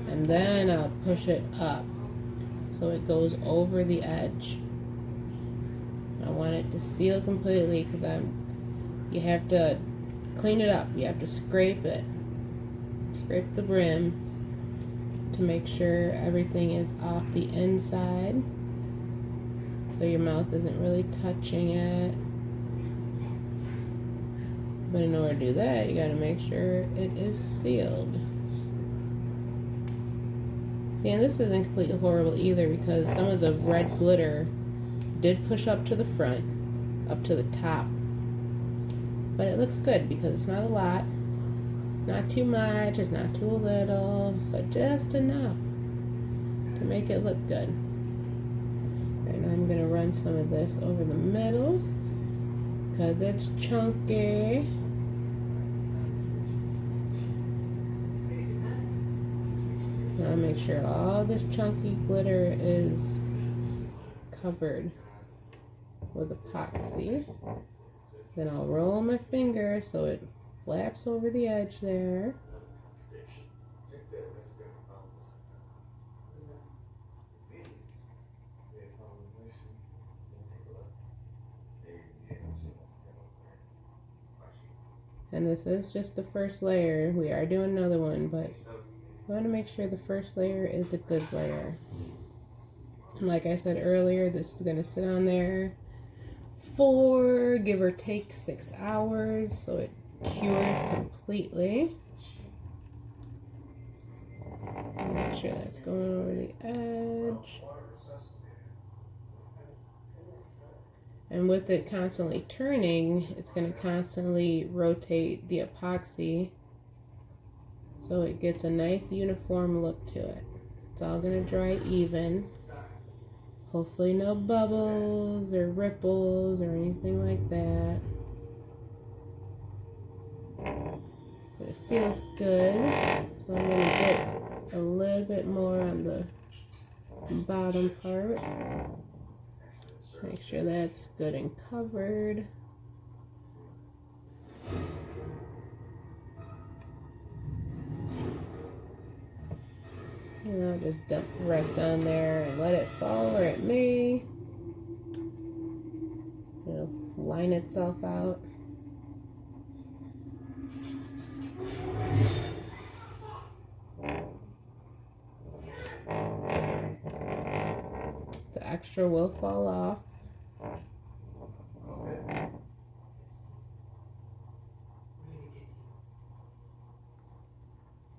And then I'll push it up so it goes over the edge. I want it to seal completely because you have to clean it up. You have to scrape it. Scrape the brim to make sure everything is off the inside so your mouth isn't really touching it. But in order to do that, you got to make sure it is sealed. See, and this isn't completely horrible either because some of the red glitter did push up to the front, up to the top. But it looks good because it's not a lot. Not too much, it's not too little, but just enough to make it look good. And I'm going to run some of this over the middle because it's chunky. I'll make sure all this chunky glitter is covered with epoxy. Then I'll roll my finger so it flaps over the edge there. And this is just the first layer. We are doing another one, but I want to make sure the first layer is a good layer. And like I said earlier, this is going to sit on there for give or take 6 hours so it cures completely. Make sure that's going over the edge. And with it constantly turning, it's going to constantly rotate the epoxy so it gets a nice uniform look to it. It's all going to dry even. Hopefully no bubbles or ripples or anything like that. But it feels good. So I'm going to get a little bit more on the bottom part. Make sure that's good and covered. And I'll just dump the rest on there and let it fall where it may. It'll line itself out. The extra will fall off.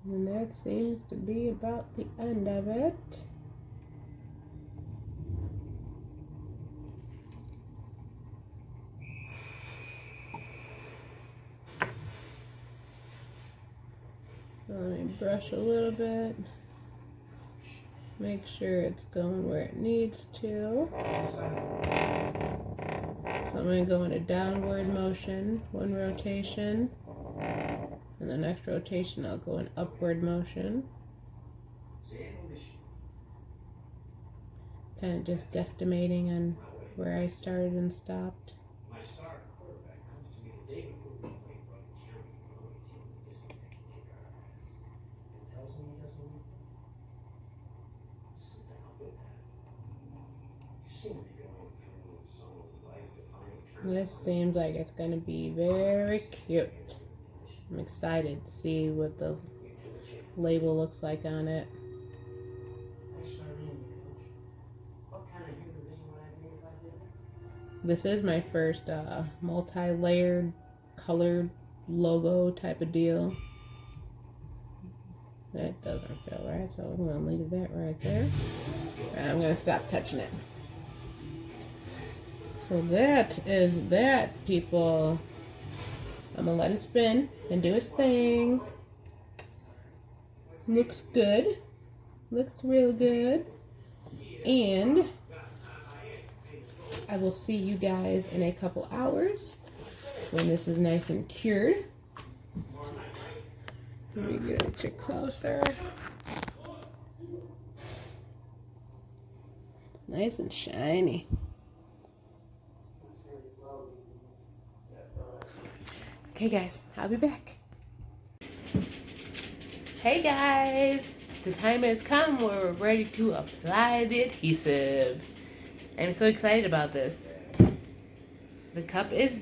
And that seems to be about the end of it. Let me brush a little bit. Make sure it's going where it needs to. So I'm going to go in a downward motion, one rotation. And the next rotation I'll go in upward motion. Kind of just guesstimating on where I started and stopped. My star quarterback comes to me the day before we play Brighton County, an only team in the district that can kick our ass, and tells me he doesn't want to. Something up with that. You seem to be going through some life-defining. This seems like it's going to be very cute. I'm excited to see what the label looks like on it. This is my first multi-layered colored logo type of deal. That doesn't feel right, so I'm going to leave that right there. And I'm going to stop touching it. So that is that, people. I'm going to let it spin and do its thing. Looks good. Looks real good. And I will see you guys in a couple hours when this is nice and cured. Let me get a bit closer. Nice and shiny. Okay guys, I'll be back. Hey guys, the time has come where we're ready to apply the adhesive. I'm so excited about this. The cup is,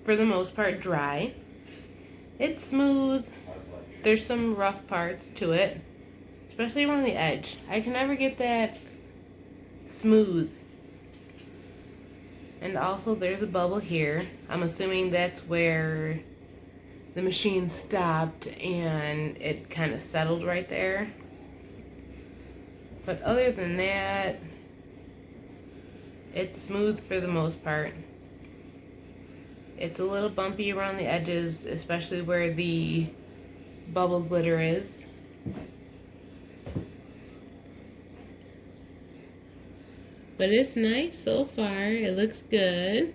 for the most part, dry. It's smooth. There's some rough parts to it, especially around the edge. I can never get that smooth. And also there's a bubble here. I'm assuming that's where the machine stopped and it kind of settled right there. But other than that, it's smooth for the most part. It's a little bumpy around the edges, especially where the bubble glitter is. But it's nice so far. It looks good.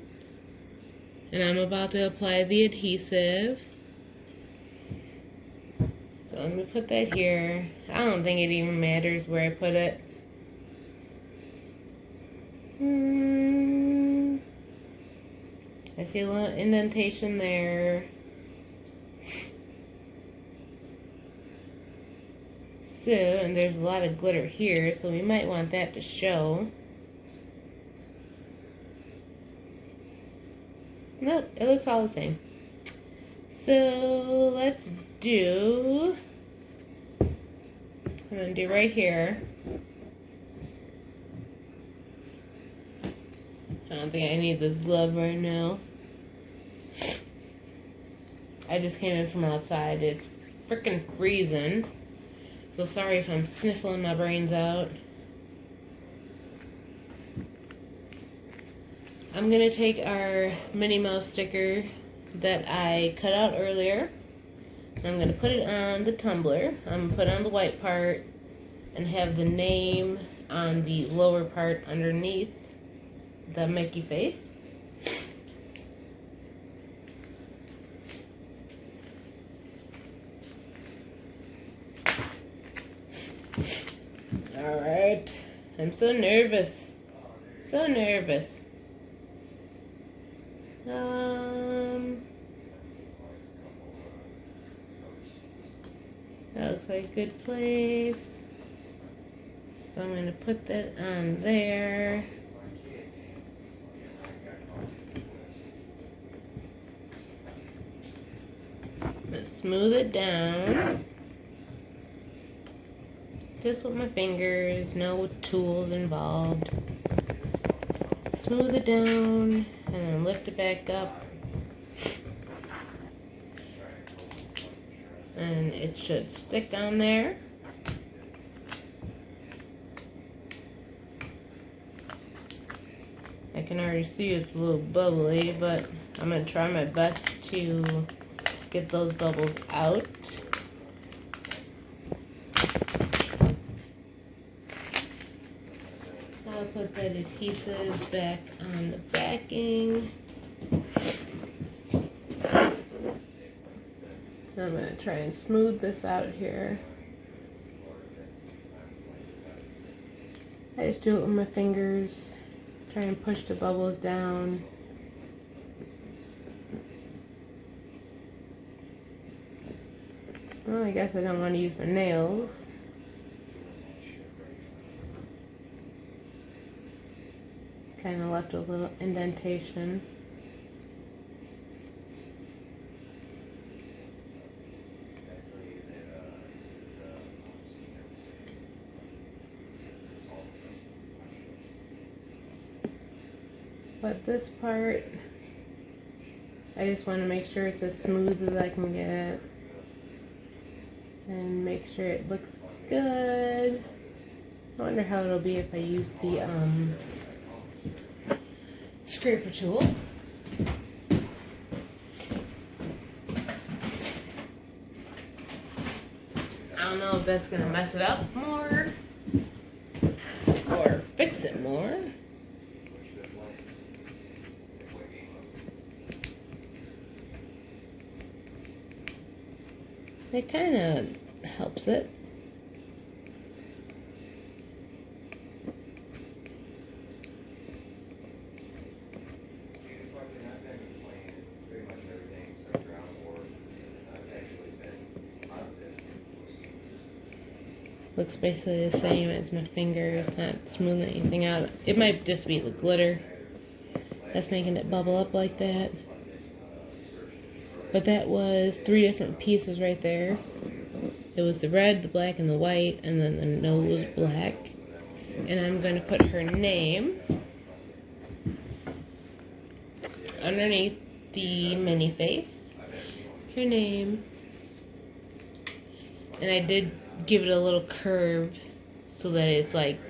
And I'm about to apply the adhesive. So let me put that here. I don't think it even matters where I put it. I see a little indentation there. So, and there's a lot of glitter here, so we might want that to show. Nope, it looks all the same. So let's do, I'm going to do right here. I don't think I need this glove right now. I just came in from outside. It's freaking freezing. So sorry if I'm sniffling my brains out. I'm going to take our Minnie Mouse sticker that I cut out earlier. I'm going to put it on the tumbler. I'm going to put it on the white part and have the name on the lower part underneath the Mickey face. I'm so nervous. So nervous. That looks like a good place. So I'm going to put that on there. I'm going to smooth it down. Just with my fingers, no tools involved. Smooth it down and then lift it back up. And it should stick on there. I can already see it's a little bubbly, but I'm going to try my best to get those bubbles out. I'll put that adhesive back on the backing. I'm going to try and smooth this out here. I just do it with my fingers. Try and push the bubbles down. Well, I guess I don't want to use my nails. Kind of left a little indentation. But this part, I just want to make sure it's as smooth as I can get it. And make sure it looks good. I wonder how it'll be if I use the scraper tool. I don't know if that's gonna mess it up more or fix it more. It kind of helps it. Looks basically the same as my fingers, not smoothing anything out. It might just be the glitter that's making it bubble up like that. But that was 3 different pieces right there. It was the red, the black, and the white, and then the nose black. And I'm going to put her name underneath the Minnie face. Her name. And I did give it a little curve so that it's like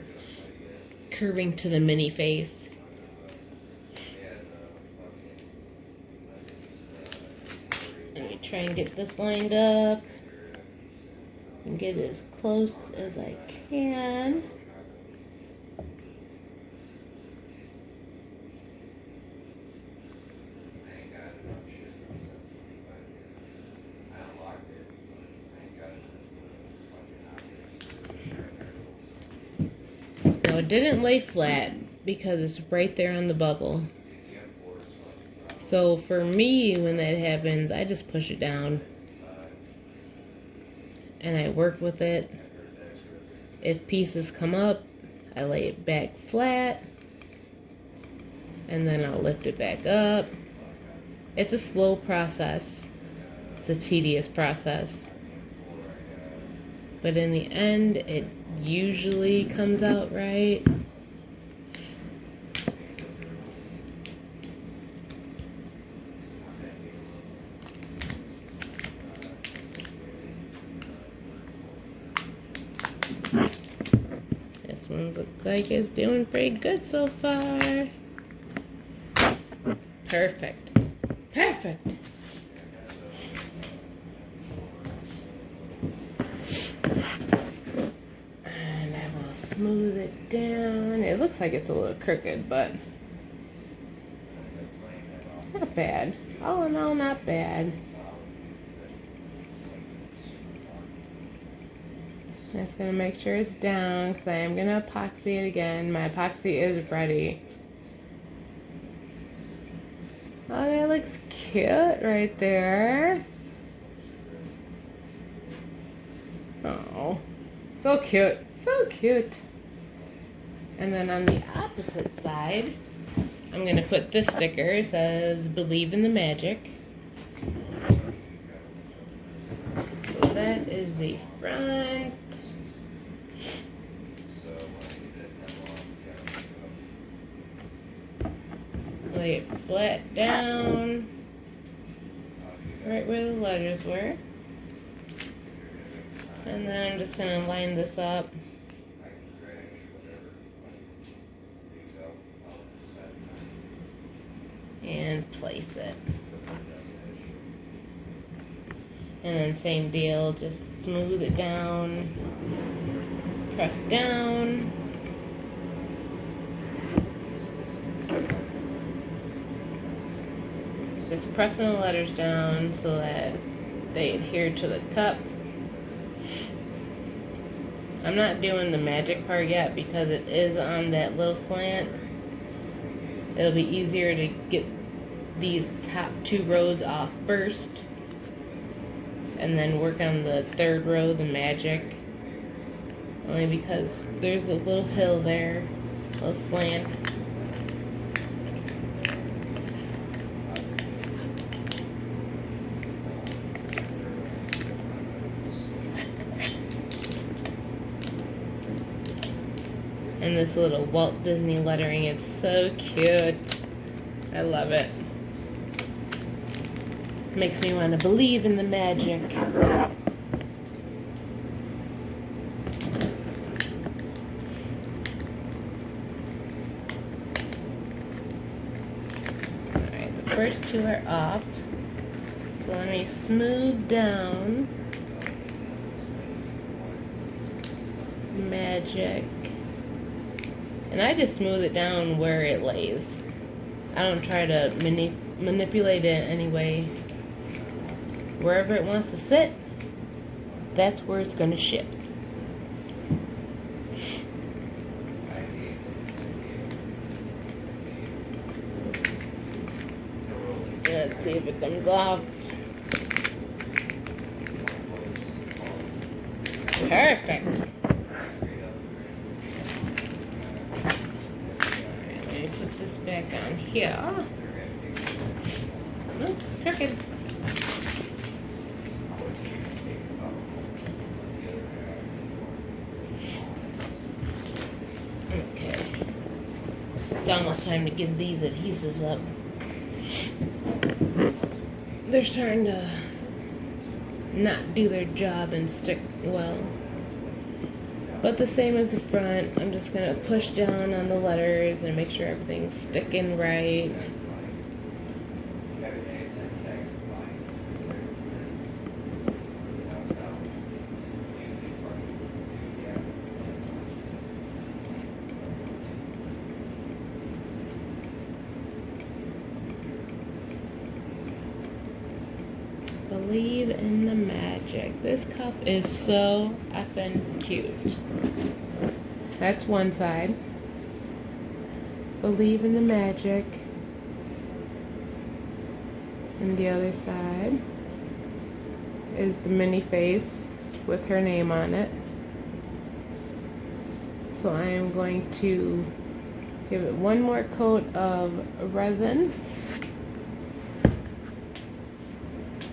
curving to the Minnie face. Let me try and get this lined up and get it as close as I can. Now it didn't lay flat because it's right there on the bubble. So for me, when that happens, I just push it down and I work with it. If pieces come up, I lay it back flat and then I'll lift it back up. It's a slow process. It's a tedious process. But in the end, it usually comes out right. This one looks like it's doing pretty good so far. Perfect. Perfect. And I will smooth it down. It looks like it's a little crooked, but not bad. All in all, not bad. Just gonna make sure it's down because I am gonna epoxy it again. My epoxy is ready. Oh, that looks cute right there. Oh, so cute, so cute. And then on the opposite side, I'm gonna put this sticker. It says "Believe in the Magic." So that is the front. Lay it flat down, right where the letters were. And then I'm just gonna line this up. And place it. And then same deal, just smooth it down, press down. Just pressing the letters down so that they adhere to the cup. I'm not doing the magic part yet because it is on that little slant. It'll be easier to get these top 2 rows off first and then work on the 3rd row, the magic. Only because there's a little hill there, a little slant. And this little Walt Disney lettering, it's so cute. I love it. Makes me want to believe in the magic. Alright, the first 2 are off. So let me smooth down magic. And I just smooth it down where it lays. I don't try to manipulate it anyway. Wherever it wants to sit, that's where it's going to ship. Let's see if it comes off. Perfect. Back on here. Oh, crooked. Okay. It's almost time to give these adhesives up. They're starting to not do their job and stick well. But the same as the front, I'm just going to push down on the letters and make sure everything's sticking right. Believe in the magic. This cup is so effing cute. That's one side. Believe in the magic. And the other side is the Minnie face with her name on it. So I am going to give it one more coat of resin.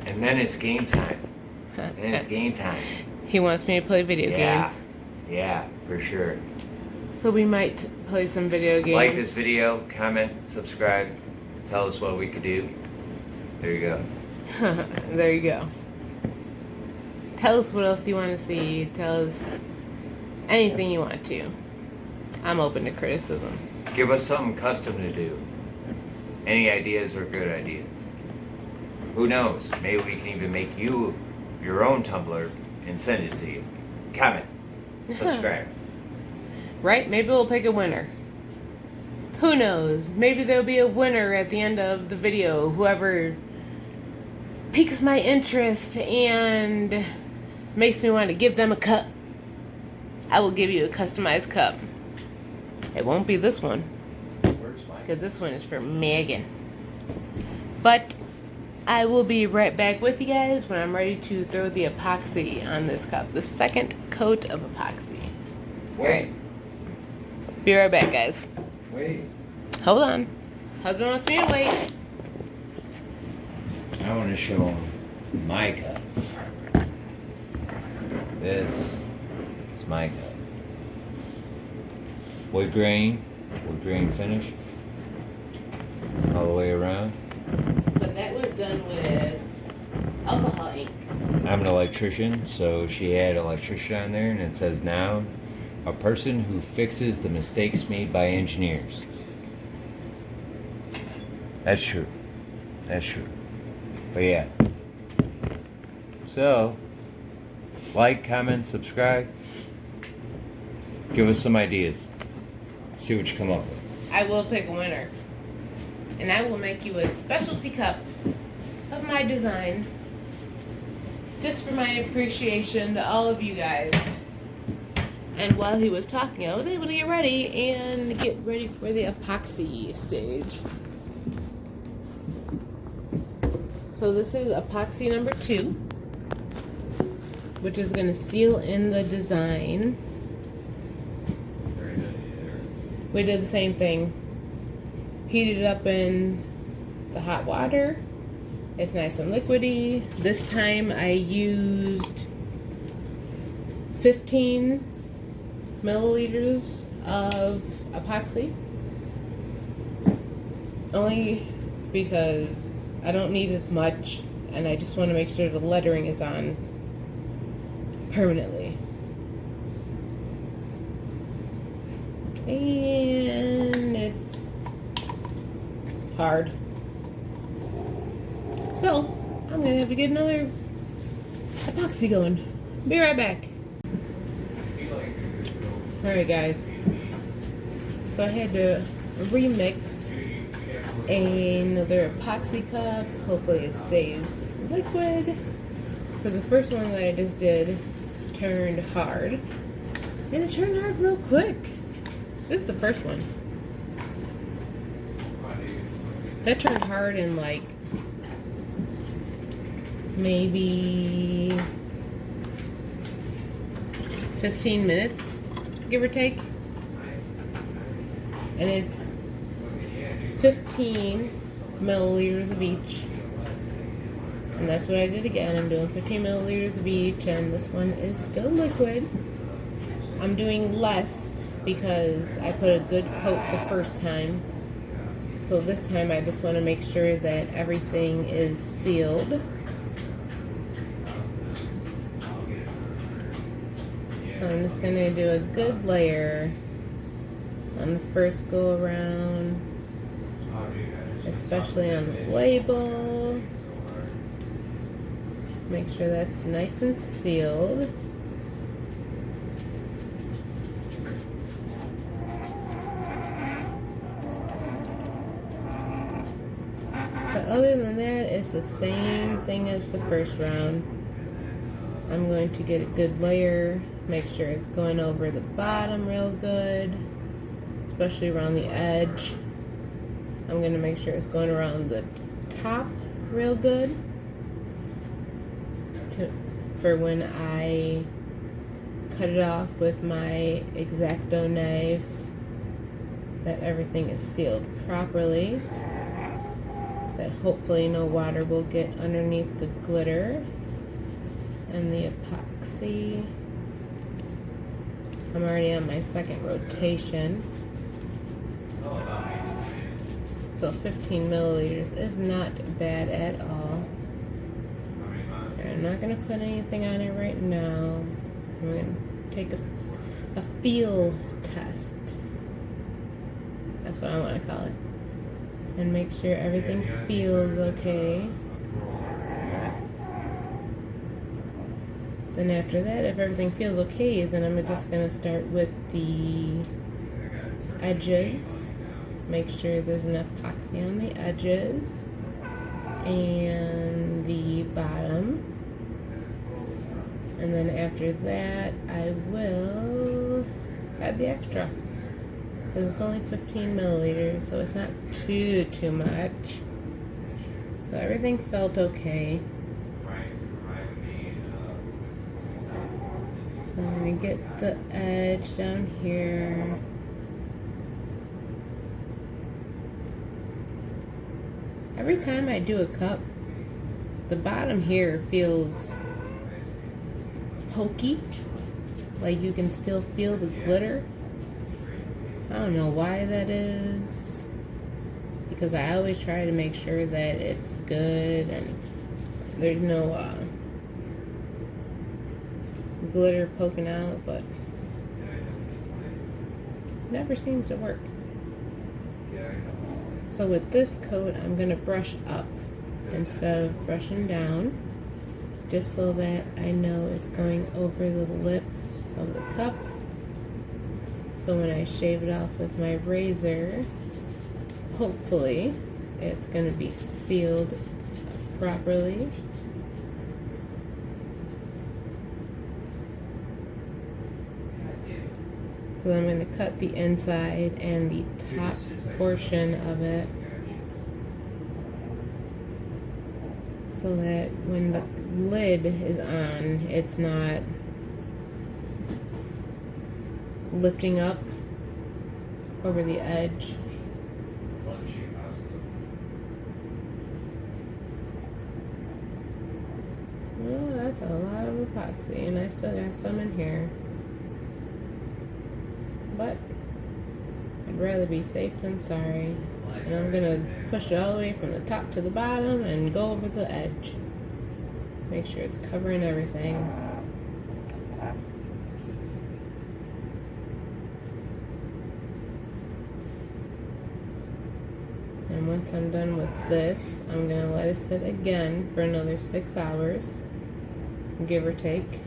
And then it's game time. Then it's game time. He wants me to play video games. Yeah, for sure. So we might play some video games. Like this video, comment, subscribe, tell us what we could do. There you go. There you go. Tell us what else you want to see. Tell us anything you want to. I'm open to criticism. Give us something custom to do. Any ideas are good ideas. Who knows? Maybe we can even make you your own tumbler and send it to you. Comment. Subscribe. Right? Maybe we'll pick a winner. Who knows? Maybe there'll be a winner at the end of the video. Whoever piques my interest and makes me want to give them a cup. I will give you a customized cup. It won't be this one, Where's mine? because this one is for Megan. But I will be right back with you guys when I'm ready to throw the epoxy on this cup. The second coat of epoxy. Wait. Be right back, guys. Wait. Hold on. Husband wants me to wait. I want to show them my cup. This is my cup. Wood grain finish. All the way around. But that was done with alcohol ink. I'm an electrician, so she had electrician on there, and it says now, a person who fixes the mistakes made by engineers. That's true. That's true. But yeah. So, like, comment, subscribe. Give us some ideas. See what you come up with. I will pick a winner. And I will make you a specialty cup of my design. Just for my appreciation to all of you guys. And while he was talking, I was able to get ready for the epoxy stage. So this is epoxy number 2, which is going to seal in the design. We did the same thing. Heated it up in the hot water. It's nice and liquidy. This time I used 15 milliliters of epoxy. Only because I don't need as much, and I just want to make sure the lettering is on permanently. And it's hard. So, I'm going to have to get another epoxy going. Be right back. Alright guys. So I had to remix another epoxy cup. Hopefully it stays liquid. Because the first one that I just did turned hard. And it turned hard real quick. This is the first one. That turned hard in like maybe 15 minutes, give or take. And it's 15 milliliters of each. And that's what I did again. I'm doing 15 milliliters of each, and this one is still liquid. I'm doing less because I put a good coat the first time. So this time I just want to make sure that everything is sealed. So I'm just going to do a good layer on the first go around, especially on the label. Make sure that's nice and sealed. But other than that, it's the same thing as the first round. I'm going to get a good layer, make sure it's going over the bottom real good, especially around the edge. I'm going to make sure it's going around the top real good for when I cut it off with my X-Acto knife, that everything is sealed properly, that hopefully no water will get underneath the glitter and the epoxy. I'm already on my second rotation. So 15 milliliters is not bad at all. I'm not going to put anything on it right now. I'm going to take a feel test. That's what I want to call it. And make sure everything feels okay. Then after that, if everything feels okay, then I'm just going to start with the edges. Make sure there's enough epoxy on the edges and the bottom. And then after that, I will had the extra. It's only 15 milliliters, so it's not too much. So everything felt okay. So I'm gonna get the edge down here. Every time I do a cup, the bottom here feels pokey, like you can still feel the glitter. I don't know why that is, because I always try to make sure that it's good and there's no glitter poking out, but it never seems to work. So with this coat, I'm gonna brush up instead of brushing down, just so that I know it's going over the lip of the cup. So when I shave it off with my razor, hopefully it's going to be sealed properly. So I'm going to cut the inside and the top portion of it, so that when the lid is on, it's not lifting up over the edge. Well, that's a lot of epoxy, and I still got some in here. But I'd rather be safe than sorry. And I'm gonna push it all the way from the top to the bottom and go over the edge. Make sure it's covering everything. And once I'm done with this, I'm gonna let it sit again for another 6 hours, give or take.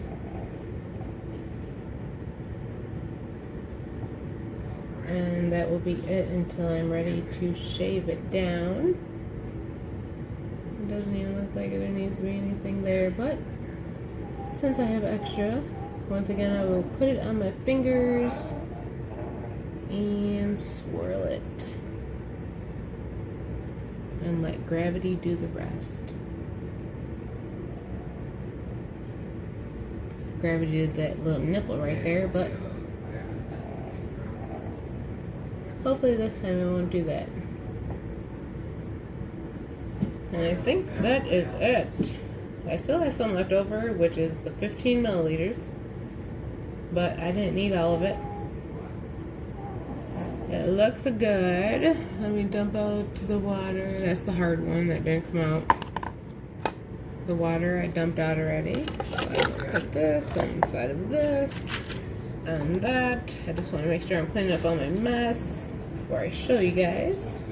And that will be it until I'm ready to shave it down. It doesn't even look like there needs to be anything there, but since I have extra, once again I will put it on my fingers and swirl it. And let gravity do the rest. Gravity did that little nipple right there, but hopefully this time I won't do that. And I think that is it. I still have some left over, which is the 15 milliliters, but I didn't need all of it. It looks good. Let me dump out the water. That's the hard one that didn't come out. The water I dumped out already. So I'm gonna put this on the side of this and that. I just want to make sure I'm cleaning up all my mess before I show you guys.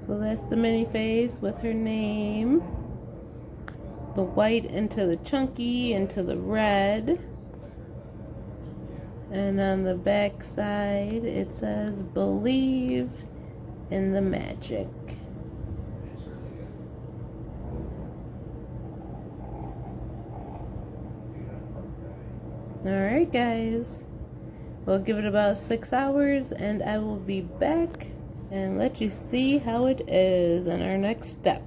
So that's the Minnie face with her name. The white into the chunky, into the red. And on the back side it says, "Believe in the magic." Alright guys, we'll give it about 6 hours and I will be back and let you see how it is in our next step.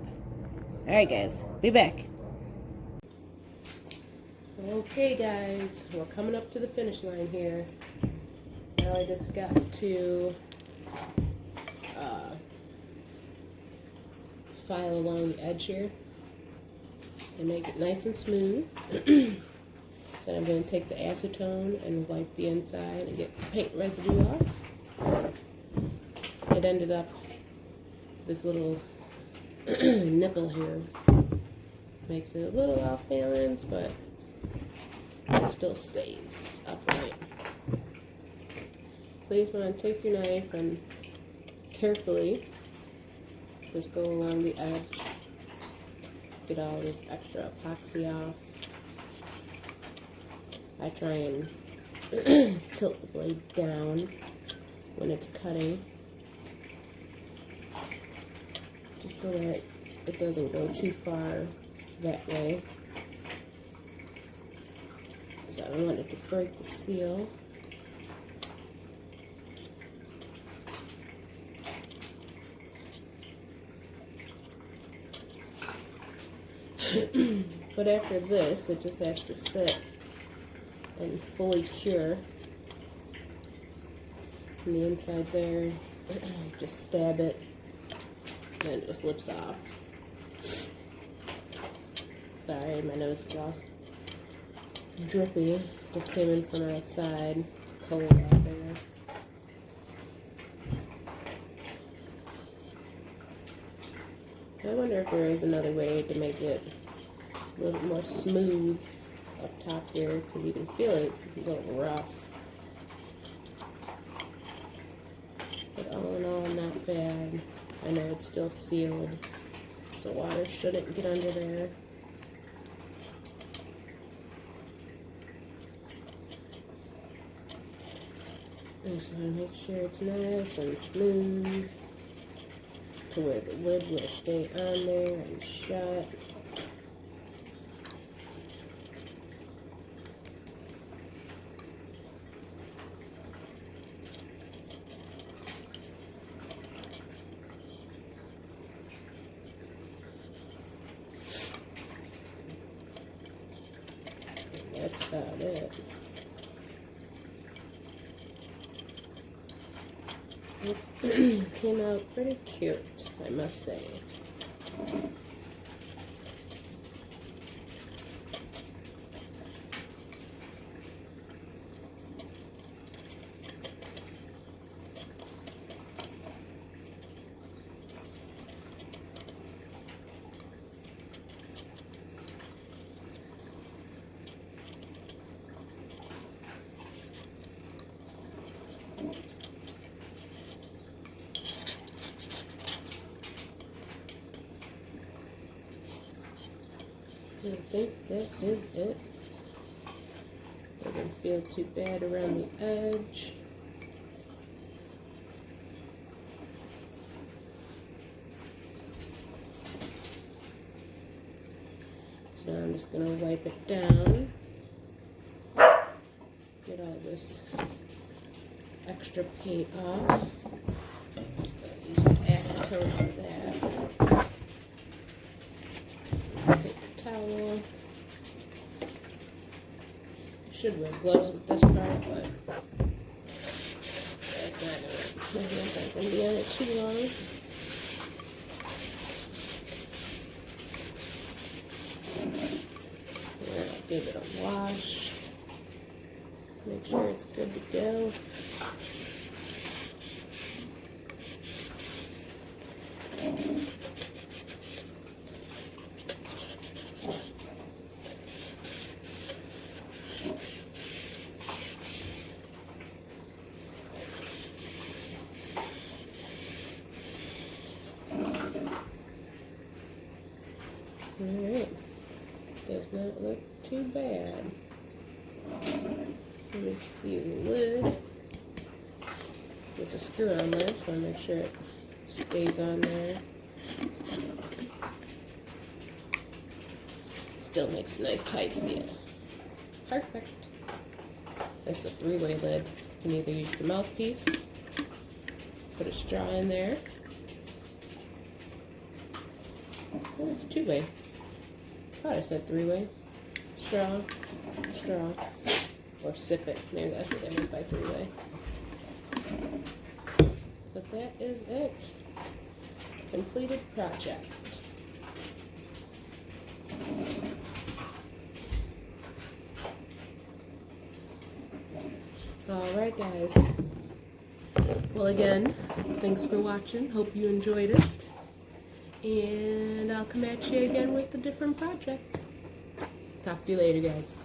Alright guys, be back. Okay guys, we're coming up to the finish line here. Now I just got to file along the edge here and make it nice and smooth. Then I'm going to take the acetone and wipe the inside and get the paint residue off. It ended up this little nipple here. Makes it a little off balance, but it still stays upright. So you just want to take your knife and carefully just go along the edge. Get all this extra epoxy off. I try and tilt the blade down when it's cutting just so that it doesn't go too far that way, because I don't want it to break the seal. But after this, it just has to sit and fully cure. On the inside there, just stab it, and then it just lifts off. Sorry, my nose is all drippy. Just came in from outside. It's cold out there. I wonder if there is another way to make it a little bit more smooth up top here, because you can feel it, it's a little rough. But all in all, not bad. I know it's still sealed, so water shouldn't get under there. I just want to make sure it's nice and smooth to where the lid will stay on there and shut. And that's about it. It came out pretty cute, I must say. I think that is it. Doesn't feel too bad around the edge. So now I'm just going to wipe it down. Get all this extra paint off. Use the acetone for that. Towel. Should wear gloves with this part, but that's not gonna, my hands aren't gonna be on it too long. And I'll give it a wash. Make sure it's good to go. Alright, does not look too bad. Let me see the lid. With the screw on that, so I make sure it stays on there. Still makes a nice tight seal. Perfect. That's a three-way lid. You can either use the mouthpiece, put a straw in there. Oh, it's two-way. I thought I said three-way. Straw, straw, or sip it. Maybe that's what they meant by three-way. But that is it. Completed project. Alright guys. Well again, thanks for watching. Hope you enjoyed it. And I'll come at you again with a different project. Talk to you later, guys.